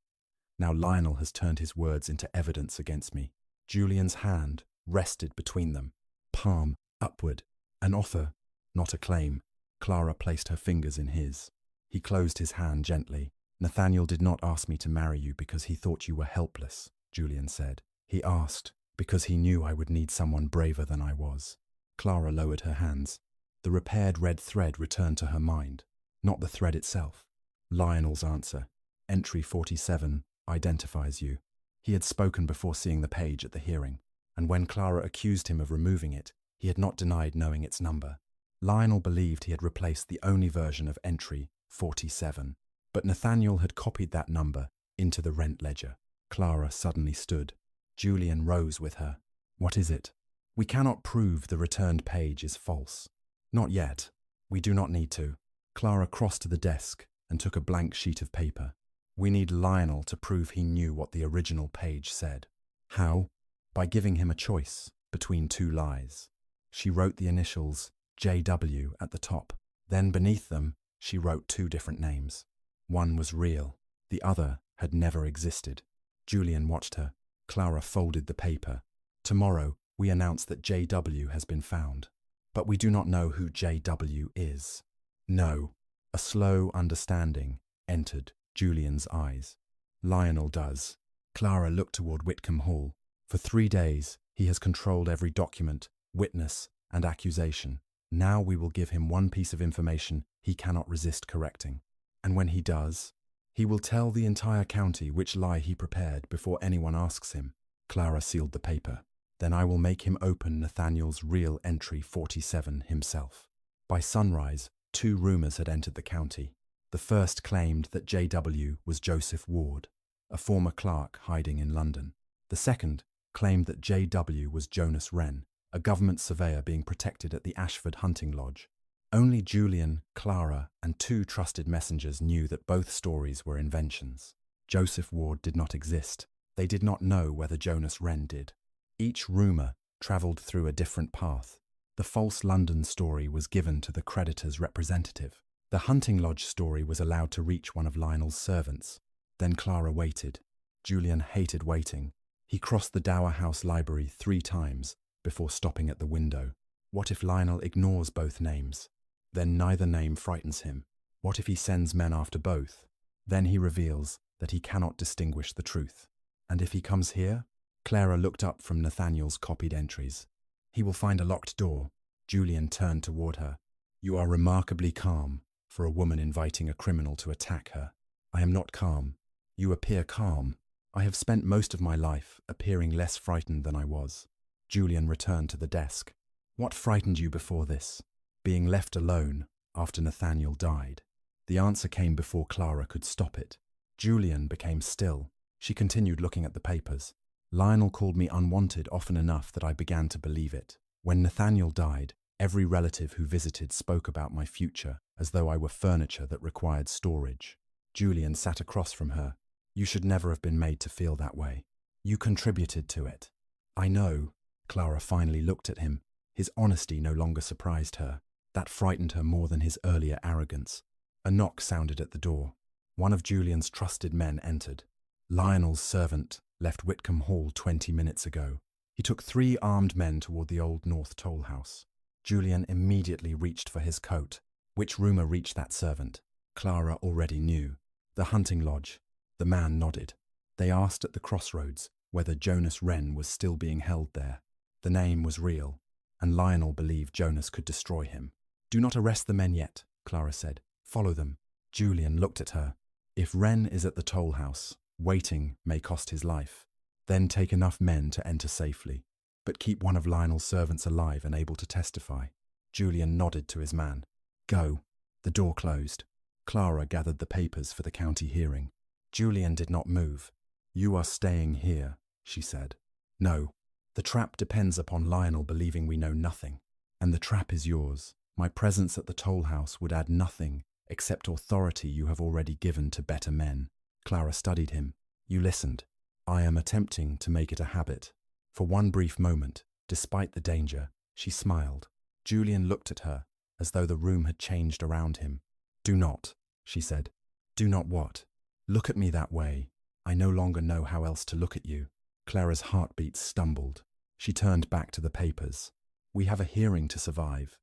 Now Lionel has turned his words into evidence against me. Julian's hand rested between them, palm upward. An offer, not a claim. Clara placed her fingers in his. He closed his hand gently. Nathaniel did not ask me to marry you because he thought you were helpless, Julian said. He asked because he knew I would need someone braver than I was. Clara lowered her hands. The repaired red thread returned to her mind, not the thread itself. Lionel's answer, entry 47, identifies you. He had spoken before seeing the page at the hearing, and when Clara accused him of removing it, he had not denied knowing its number. Lionel believed he had replaced the only version of entry 47, but Nathaniel had copied that number into the rent ledger. Clara suddenly stood. Julian rose with her. What is it? We cannot prove the returned page is false. Not yet. We do not need to. Clara crossed to the desk and took a blank sheet of paper. We need Lionel to prove he knew what the original page said. How? By giving him a choice between two lies. She wrote the initials JW at the top. Then beneath them, she wrote two different names. One was real, the other had never existed. Julian watched her. Clara folded the paper. Tomorrow, we announce that JW has been found. But we do not know who JW is. No. A slow understanding entered Julian's eyes. Lionel does. Clara looked toward Whitcomb Hall. For 3 days, he has controlled every document, witness, and accusation. Now we will give him one piece of information he cannot resist correcting. And when he does, he will tell the entire county which lie he prepared before anyone asks him. Clara sealed the paper. Then I will make him open Nathaniel's real entry 47 himself. By sunrise, 2 rumors had entered the county. The first claimed that JW was Joseph Ward, a former clerk hiding in London. The second claimed that JW was Jonas Wren, a government surveyor being protected at the Ashford hunting lodge. Only Julian, Clara, and 2 trusted messengers knew that both stories were inventions. Joseph Ward did not exist. They did not know whether Jonas Wren did. Each rumour travelled through a different path. The false London story was given to the creditor's representative. The hunting lodge story was allowed to reach one of Lionel's servants. Then Clara waited. Julian hated waiting. He crossed the Dower House library 3 times before stopping at the window. What if Lionel ignores both names? Then neither name frightens him. What if he sends men after both? Then he reveals that he cannot distinguish the truth. And if he comes here? Clara looked up from Nathaniel's copied entries. He will find a locked door. Julian turned toward her. You are remarkably calm for a woman inviting a criminal to attack her. I am not calm. You appear calm. I have spent most of my life appearing less frightened than I was. Julian returned to the desk. What frightened you before this? Being left alone after Nathaniel died. The answer came before Clara could stop it. Julian became still. She continued looking at the papers. Lionel called me unwanted often enough that I began to believe it. When Nathaniel died, every relative who visited spoke about my future as though I were furniture that required storage. Julian sat across from her. You should never have been made to feel that way. You contributed to it. I know. Clara finally looked at him. His honesty no longer surprised her. That frightened her more than his earlier arrogance. A knock sounded at the door. One of Julian's trusted men entered. Lionel's servant left Whitcomb Hall 20 minutes ago. He took 3 armed men toward the Old North Toll House. Julian immediately reached for his coat. Which rumour reached that servant? Clara already knew. The hunting lodge. The man nodded. They asked at the crossroads whether Jonas Wren was still being held there. The name was real, and Lionel believed Jonas could destroy him. Do not arrest the men yet, Clara said. Follow them. Julian looked at her. If Wren is at the toll house, waiting may cost his life. Then take enough men to enter safely, but keep one of Lionel's servants alive and able to testify. Julian nodded to his man. Go. The door closed. Clara gathered the papers for the county hearing. Julian did not move. You are staying here, she said. No. The trap depends upon Lionel believing we know nothing. And the trap is yours. My presence at the toll house would add nothing except authority you have already given to better men. Clara studied him. You listened. I am attempting to make it a habit. For one brief moment, despite the danger, she smiled. Julian looked at her, as though the room had changed around him. Do not, she said. Do not what? Look at me that way. I no longer know how else to look at you. Clara's heartbeat stumbled. She turned back to the papers. We have a hearing to survive.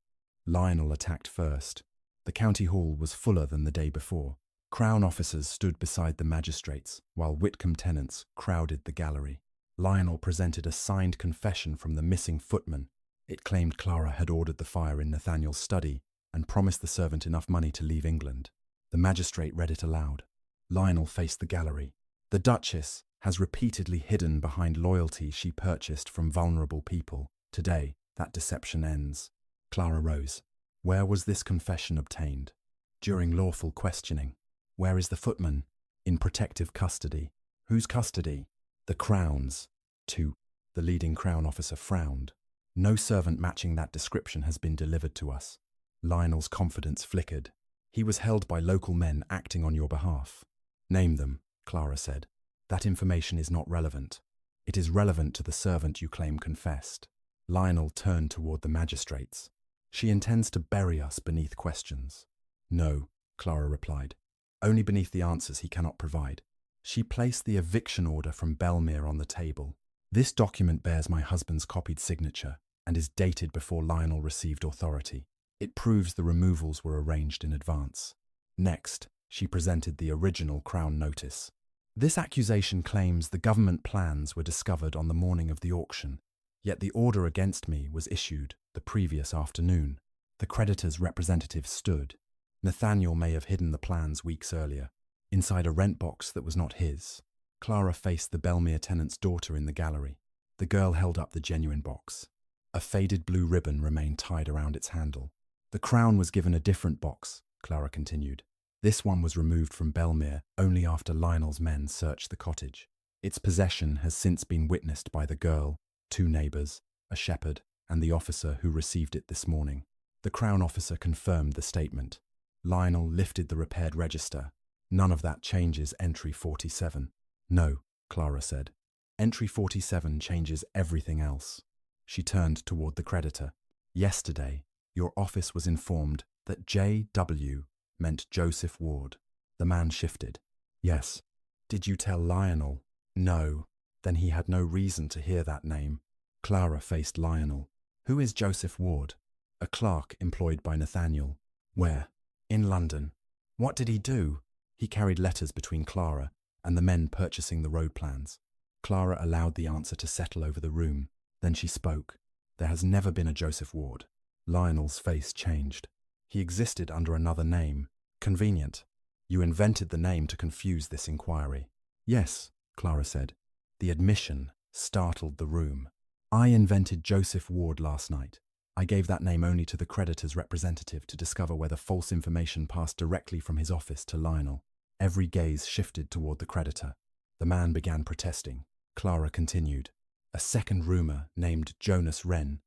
Lionel attacked first. The county hall was fuller than the day before. Crown officers stood beside the magistrates, while Whitcomb tenants crowded the gallery. Lionel presented a signed confession from the missing footman. It claimed Clara had ordered the fire in Nathaniel's study and promised the servant enough money to leave England. The magistrate read it aloud. Lionel faced the gallery. The Duchess has repeatedly hidden behind loyalty she purchased from vulnerable people. Today, that deception ends. Clara rose. Where was this confession obtained? During lawful questioning. Where is the footman? In protective custody. Whose custody? The Crown's. 2. The leading Crown officer frowned. No servant matching that description has been delivered to us. Lionel's confidence flickered. He was held by local men acting on your behalf. Name them, Clara said. That information is not relevant. It is relevant to the servant you claim confessed. Lionel turned toward the magistrates. She intends to bury us beneath questions. No, Clara replied. Only beneath the answers he cannot provide. She placed the eviction order from Belmere on the table. This document bears my husband's copied signature and is dated before Lionel received authority. It proves the removals were arranged in advance. Next, she presented the original Crown notice. This accusation claims the government plans were discovered on the morning of the auction, yet the order against me was issued the previous afternoon. The creditor's representative stood. Nathaniel may have hidden the plans weeks earlier, inside a rent box that was not his. Clara faced the Belmere tenant's daughter in the gallery. The girl held up the genuine box. A faded blue ribbon remained tied around its handle. The Crown was given a different box, Clara continued. This one was removed from Belmere only after Lionel's men searched the cottage. Its possession has since been witnessed by the girl, 2 neighbours, a shepherd, and the officer who received it this morning. The Crown officer confirmed the statement. Lionel lifted the repaired register. None of that changes entry 47. No, Clara said. Entry 47 changes everything else. She turned toward the creditor. Yesterday, your office was informed that J.W. meant Joseph Ward. The man shifted. Yes. Did you tell Lionel? No. Then he had no reason to hear that name. Clara faced Lionel. Who is Joseph Ward? A clerk employed by Nathaniel. Where? In London. What did he do? He carried letters between Clara and the men purchasing the road plans. Clara allowed the answer to settle over the room. Then she spoke. There has never been a Joseph Ward. Lionel's face changed. He existed under another name. Convenient. You invented the name to confuse this inquiry. Yes, Clara said. The admission startled the room. I invented Joseph Ward last night. I gave that name only to the creditor's representative to discover whether false information passed directly from his office to Lionel. Every gaze shifted toward the creditor. The man began protesting. Clara continued. A second rumour named Jonas Wren.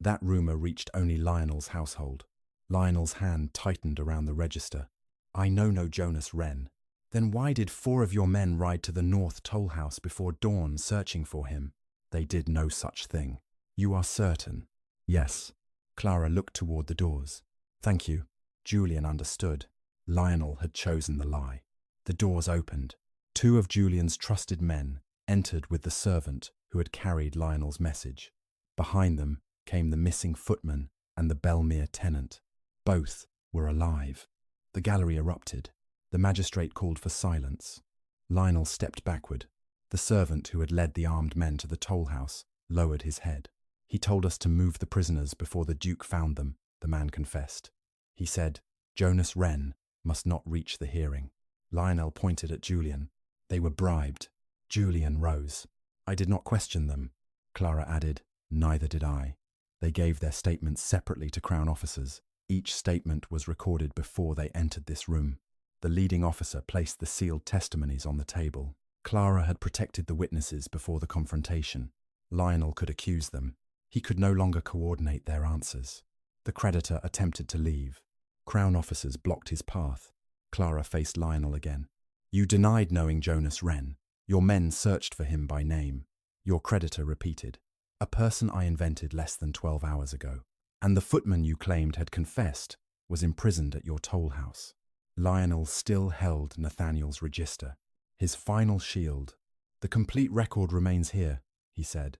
That rumour reached only Lionel's household. Lionel's hand tightened around the register. I know no Jonas Wren. Then why did 4 of your men ride to the North Toll House before dawn searching for him? They did no such thing. You are certain? Yes. Clara looked toward the doors. Thank you. Julian understood. Lionel had chosen the lie. The doors opened. 2 of Julian's trusted men entered with the servant who had carried Lionel's message. Behind them came the missing footman and the Belmere tenant. Both were alive. The gallery erupted. The magistrate called for silence. Lionel stepped backward. The servant who had led the armed men to the toll house lowered his head. He told us to move the prisoners before the Duke found them, the man confessed. He said, Jonas Wren must not reach the hearing. Lionel pointed at Julian. They were bribed. Julian rose. I did not question them. Clara added, neither did I. They gave their statements separately to Crown officers. Each statement was recorded before they entered this room. The leading officer placed the sealed testimonies on the table. Clara had protected the witnesses before the confrontation. Lionel could accuse them. He could no longer coordinate their answers. The creditor attempted to leave. Crown officers blocked his path. Clara faced Lionel again. You denied knowing Jonas Wren. Your men searched for him by name. Your creditor repeated. A person I invented less than 12 hours ago. And the footman you claimed had confessed was imprisoned at your toll house. Lionel still held Nathaniel's register, his final shield. The complete record remains here, he said.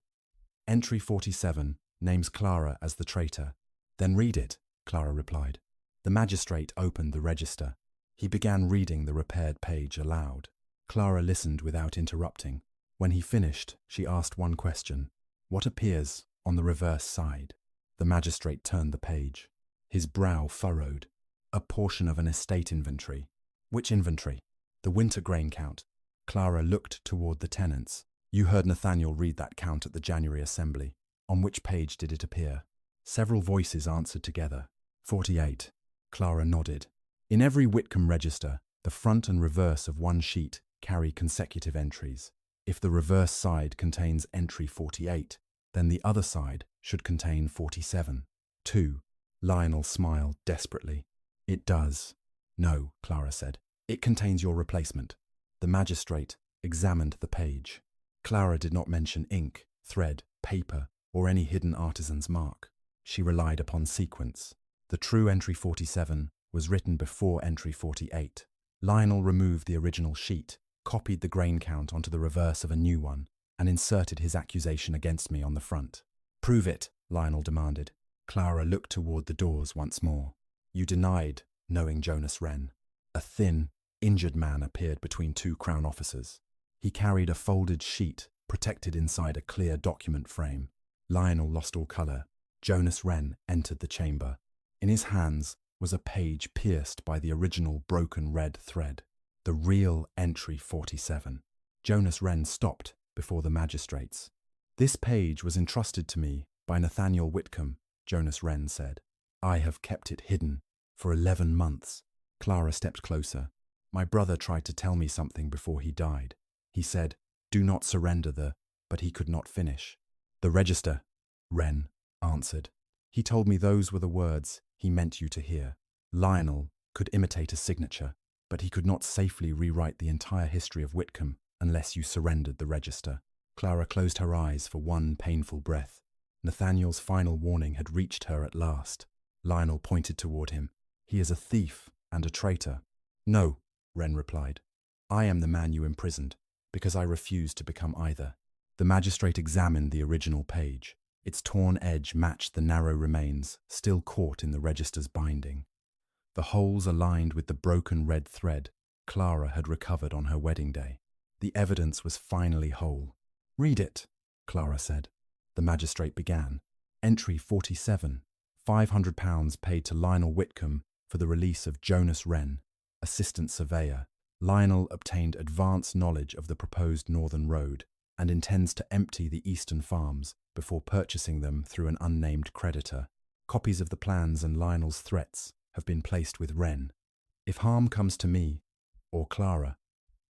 Entry 47 names Clara as the traitor. Then read it, Clara replied. The magistrate opened the register. He began reading the repaired page aloud. Clara listened without interrupting. When he finished, she asked one question. What appears on the reverse side? The magistrate turned the page. His brow furrowed. A portion of an estate inventory. Which inventory? The winter grain count. Clara looked toward the tenants. You heard Nathaniel read that count at the January assembly. On which page did it appear? Several voices answered together. 48. Clara nodded. In every Whitcomb register, the front and reverse of one sheet carry consecutive entries. If the reverse side contains entry 48, then the other side should contain 47. 2. Lionel smiled desperately. It does. No, Clara said. It contains your replacement. The magistrate examined the page. Clara did not mention ink, thread, paper, or any hidden artisan's mark. She relied upon sequence. The true entry 47 was written before entry 48. Lionel removed the original sheet, copied the grain count onto the reverse of a new one, and inserted his accusation against me on the front. "Prove it," Lionel demanded. Clara looked toward the doors once more. "You denied knowing Jonas Wren." A thin, injured man appeared between two Crown officers. He carried a folded sheet protected inside a clear document frame. Lionel lost all colour. Jonas Wren entered the chamber. In his hands was a page pierced by the original broken red thread, the real entry 47. Jonas Wren stopped before the magistrates. "This page was entrusted to me by Nathaniel Whitcomb," Jonas Wren said. "I have kept it hidden for 11 months. Clara stepped closer. "My brother tried to tell me something before he died. He said, 'Do not surrender but he could not finish.' The register," Wren answered. "He told me those were the words he meant you to hear. Lionel could imitate a signature, but he could not safely rewrite the entire history of Whitcomb unless you surrendered the register." Clara closed her eyes for one painful breath. Nathaniel's final warning had reached her at last. Lionel pointed toward him. "He is a thief and a traitor." "No," Wren replied. "I am the man you imprisoned, because I refused to become either." The magistrate examined the original page. Its torn edge matched the narrow remains still caught in the register's binding. The holes aligned with the broken red thread Clara had recovered on her wedding day. The evidence was finally whole. "Read it," Clara said. The magistrate began. "Entry 47, £500 paid to Lionel Whitcomb for the release of Jonas Wren, assistant surveyor. Lionel obtained advance knowledge of the proposed northern road and intends to empty the eastern farms before purchasing them through an unnamed creditor. Copies of the plans and Lionel's threats have been placed with Wren. If harm comes to me or Clara,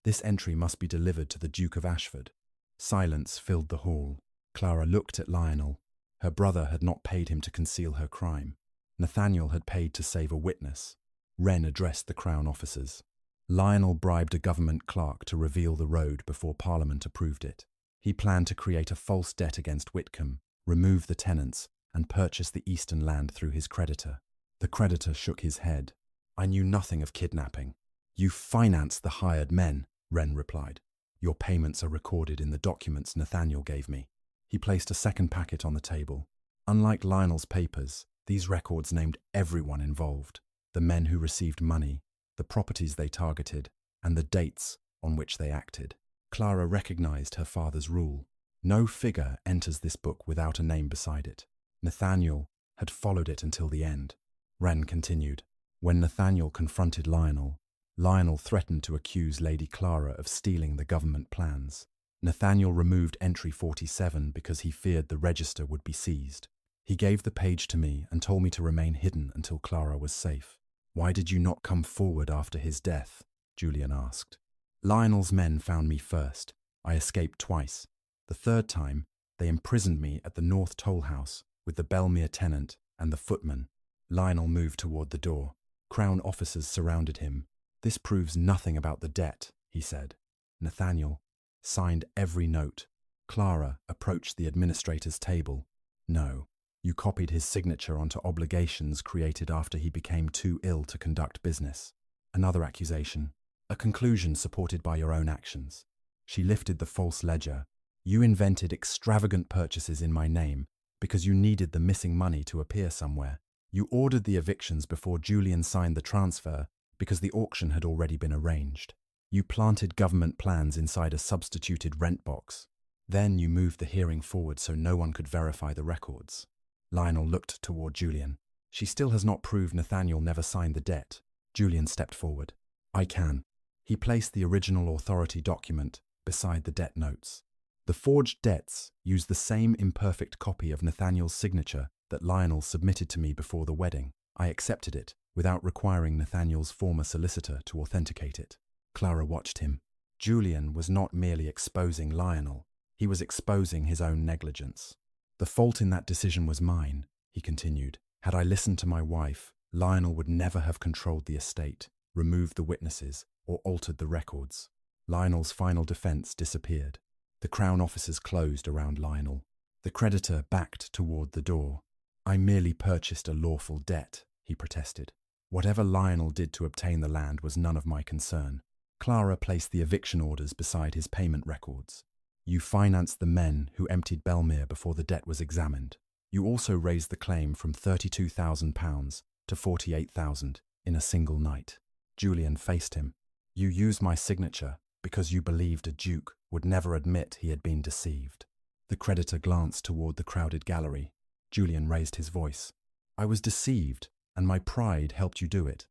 this entry must be delivered to the Duke of Ashford." Silence filled the hall. Clara looked at Lionel. Her brother had not paid him to conceal her crime. Nathaniel had paid to save a witness. Wren addressed the Crown officers. Lionel bribed a government clerk to reveal the road before Parliament approved it. He planned to create a false debt against Whitcomb, remove the tenants, and purchase the eastern land through his creditor. The creditor shook his head. "I knew nothing of kidnapping." "You financed the hired men," Wren replied. "Your payments are recorded in the documents Nathaniel gave me." He placed a second packet on the table. Unlike Lionel's papers, these records named everyone involved: the men who received money, the properties they targeted, and the dates on which they acted. Clara recognized her father's rule. No figure enters this book without a name beside it. Nathaniel had followed it until the end. Wren continued. When Nathaniel confronted Lionel, Lionel threatened to accuse Lady Clara of stealing the government plans. Nathaniel removed entry 47 because he feared the register would be seized. He gave the page to me and told me to remain hidden until Clara was safe. "Why did you not come forward after his death?" Julian asked. "Lionel's men found me first. I escaped twice. The third time, they imprisoned me at the North Toll House with the Belmere tenant and the footman." Lionel moved toward the door. Crown officers surrounded him. "This proves nothing about the debt," he said. Nathaniel signed every note. Clara approached the administrator's table. "No, you copied his signature onto obligations created after he became too ill to conduct business." Another accusation. "A conclusion supported by your own actions." She lifted the false ledger. "You invented extravagant purchases in my name because you needed the missing money to appear somewhere. You ordered the evictions before Julian signed the transfer because the auction had already been arranged. You planted government plans inside a substituted rent box. Then you moved the hearing forward so no one could verify the records." Lionel looked toward Julian. "She still has not proved Nathaniel never signed the debt." Julian stepped forward. "I can." He placed the original authority document beside the debt notes. The forged debts used the same imperfect copy of Nathaniel's signature that Lionel submitted to me before the wedding. I accepted it without requiring Nathaniel's former solicitor to authenticate it. Clara watched him. Julian was not merely exposing Lionel, he was exposing his own negligence. "The fault in that decision was mine," he continued. "Had I listened to my wife, Lionel would never have controlled the estate. removed the witnesses, or altered the records. Lionel's final defense disappeared. The Crown officers closed around Lionel. The creditor backed toward the door. "I merely purchased a lawful debt," he protested. "Whatever Lionel did to obtain the land was none of my concern." Clara placed the eviction orders beside his payment records. "You financed the men who emptied Belmere before the debt was examined. You also raised the claim from £32,000 to £48,000 in a single night." Julian faced him. "You used my signature because you believed a duke would never admit he had been deceived." The creditor glanced toward the crowded gallery. Julian raised his voice. "I was deceived, and my pride helped you do it.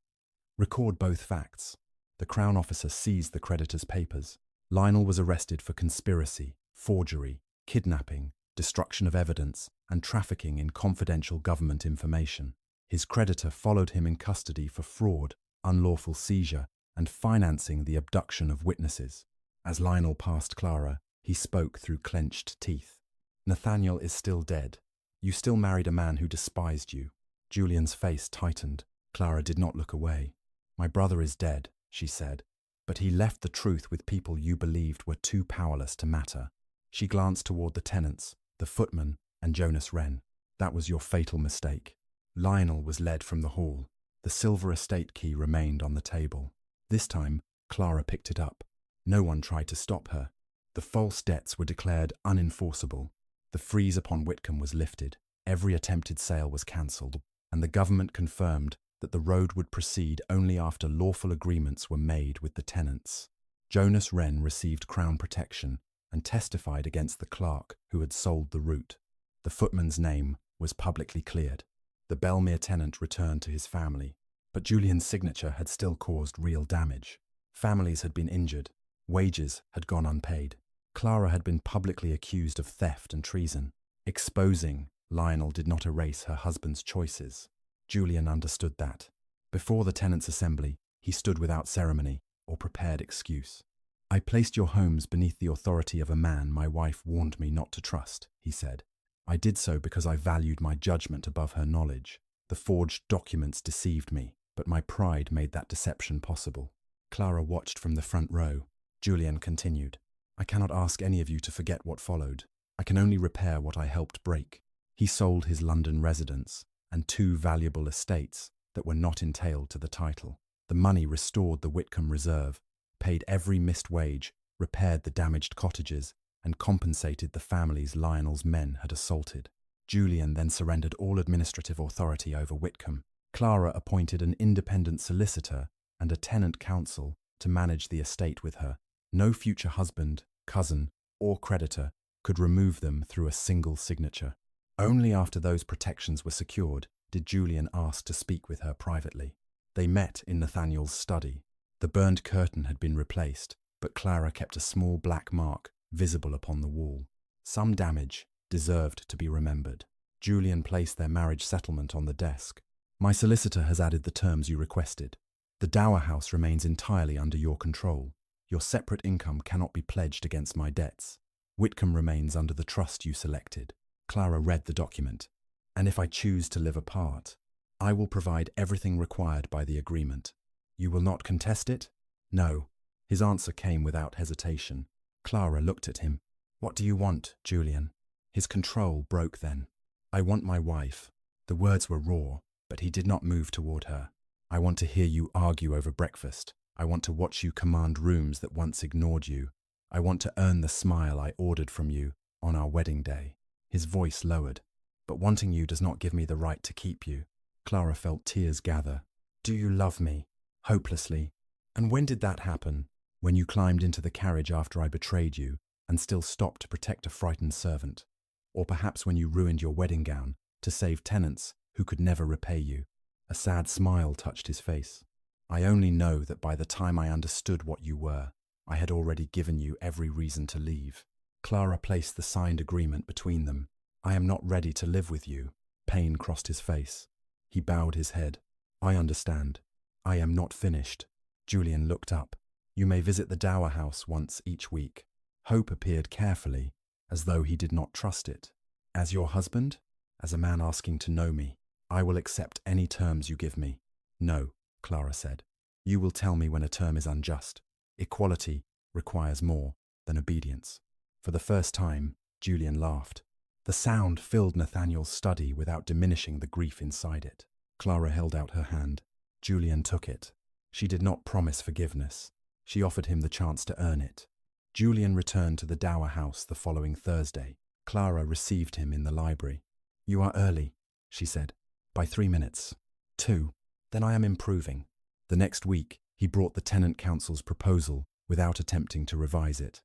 Record both facts." The Crown officer seized the creditor's papers. Lionel was arrested for conspiracy, forgery, kidnapping, destruction of evidence, and trafficking in confidential government information. His creditor followed him in custody for fraud, unlawful seizure, and financing the abduction of witnesses. As Lionel passed Clara, he spoke through clenched teeth. "Nathaniel is still dead. You still married a man who despised you." Julian's face tightened. Clara did not look away. "My brother is dead," she said, "but he left the truth with people you believed were too powerless to matter." She glanced toward the tenants, the footman, and Jonas Wren. "That was your fatal mistake." Lionel was led from the hall. The silver estate key remained on the table. This time, Clara picked it up. No one tried to stop her. The false debts were declared unenforceable. The freeze upon Whitcomb was lifted. Every attempted sale was cancelled, and the government confirmed that the road would proceed only after lawful agreements were made with the tenants. Jonas Wren received Crown protection and testified against the clerk who had sold the route. The footman's name was publicly cleared. The Belmere tenant returned to his family, but Julian's signature had still caused real damage. Families had been injured. Wages had gone unpaid. Clara had been publicly accused of theft and treason. Exposing Lionel did not erase her husband's choices. Julian understood that. Before the tenants' assembly, he stood without ceremony or prepared excuse. "I placed your homes beneath the authority of a man my wife warned me not to trust," he said. "I did so because I valued my judgment above her knowledge. The forged documents deceived me, but my pride made that deception possible." Clara watched from the front row. Julian continued, "I cannot ask any of you to forget what followed. I can only repair what I helped break." He sold his London residence and 2 valuable estates that were not entailed to the title. The money restored the Whitcomb Reserve, paid every missed wage, repaired the damaged cottages, and compensated the families Lionel's men had assaulted. Julian then surrendered all administrative authority over Whitcomb. Clara appointed an independent solicitor and a tenant counsel to manage the estate with her. No future husband, cousin, or creditor could remove them through a single signature. Only after those protections were secured did Julian ask to speak with her privately. They met in Nathaniel's study. The burned curtain had been replaced, but Clara kept a small black mark visible upon the wall. Some damage deserved to be remembered. Julian placed their marriage settlement on the desk. "My solicitor has added the terms you requested. The dower house remains entirely under your control. Your separate income cannot be pledged against my debts. Whitcomb remains under the trust you selected." Clara read the document. "And if I choose to live apart, I will provide everything required by the agreement. You will not contest it?" "No." His answer came without hesitation. Clara looked at him. "What do you want, Julian?" His control broke then. "I want my wife." The words were raw, but he did not move toward her. "I want to hear you argue over breakfast. I want to watch you command rooms that once ignored you. I want to earn the smile I ordered from you on our wedding day." His voice lowered. "But wanting you does not give me the right to keep you." Clara felt tears gather. "Do you love me?" Hopelessly. "And when did that happen?" "When you climbed into the carriage after I betrayed you and still stopped to protect a frightened servant. Or perhaps when you ruined your wedding gown to save tenants who could never repay you." A sad smile touched his face. "I only know that by the time I understood what you were, I had already given you every reason to leave." Clara placed the signed agreement between them. "I am not ready to live with you." Pain crossed his face. He bowed his head. "I understand. I am not finished." Julian looked up. "You may visit the dower house once each week." Hope appeared carefully, as though he did not trust it. "As your husband? As a man asking to know me? I will accept any terms you give me." "No," Clara said. You will tell me when a term is unjust. Equality requires more than obedience. For the first time, Julian laughed. The sound filled Nathaniel's study without diminishing the grief inside it. Clara held out her hand. Julian took it. She did not promise forgiveness. She offered him the chance to earn it. Julian returned to the dower house the following Thursday. Clara received him in the library. "You are early," she said. "By 3 minutes. 2. Then I am improving." The next week, he brought the tenant council's proposal without attempting to revise it.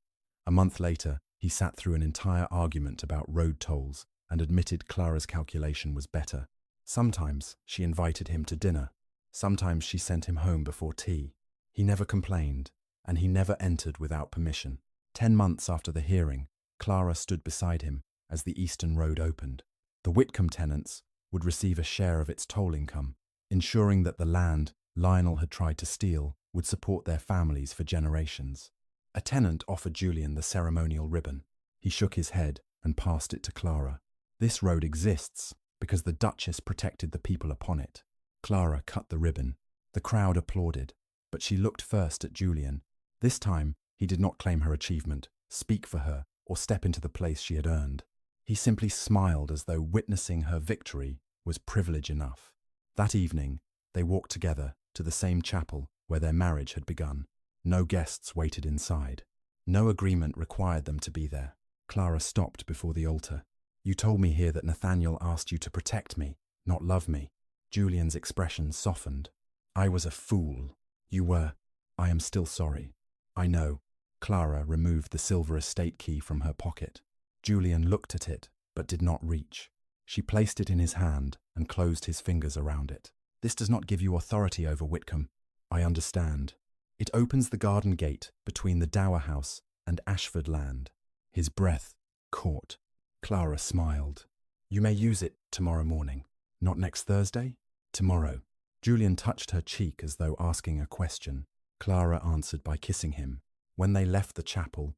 A month later, he sat through an entire argument about road tolls and admitted Clara's calculation was better. Sometimes she invited him to dinner. Sometimes she sent him home before tea. He never complained, and he never entered without permission. 10 months after the hearing, Clara stood beside him as the Eastern Road opened. The Whitcomb tenants would receive a share of its toll income, ensuring that the land Lionel had tried to steal would support their families for generations. A tenant offered Julian the ceremonial ribbon. He shook his head and passed it to Clara. "This road exists because the Duchess protected the people upon it." Clara cut the ribbon. The crowd applauded, but she looked first at Julian. This time, he did not claim her achievement, speak for her, or step into the place she had earned. He simply smiled as though witnessing her victory was privilege enough. That evening, they walked together to the same chapel where their marriage had begun. No guests waited inside. No agreement required them to be there. Clara stopped before the altar. "You told me here that Nathaniel asked you to protect me, not love me." Julian's expression softened. "I was a fool. You were. I am still sorry." "I know." Clara removed the silver estate key from her pocket. Julian looked at it, but did not reach. She placed it in his hand and closed his fingers around it. "This does not give you authority over Whitcomb." "I understand. It opens the garden gate between the dower house and Ashford land." His breath caught. Clara smiled. "You may use it tomorrow morning." "Not next Thursday?" "Tomorrow." Julian touched her cheek as though asking a question. Clara answered by kissing him. When they left the chapel,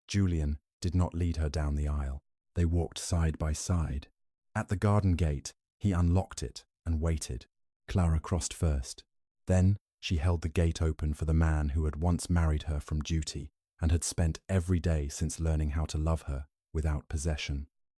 Julian did not lead her down the aisle. They walked side by side. At the garden gate, he unlocked it and waited. Clara crossed first. Then she held the gate open for the man who had once married her from duty and had spent every day since learning how to love her without possession.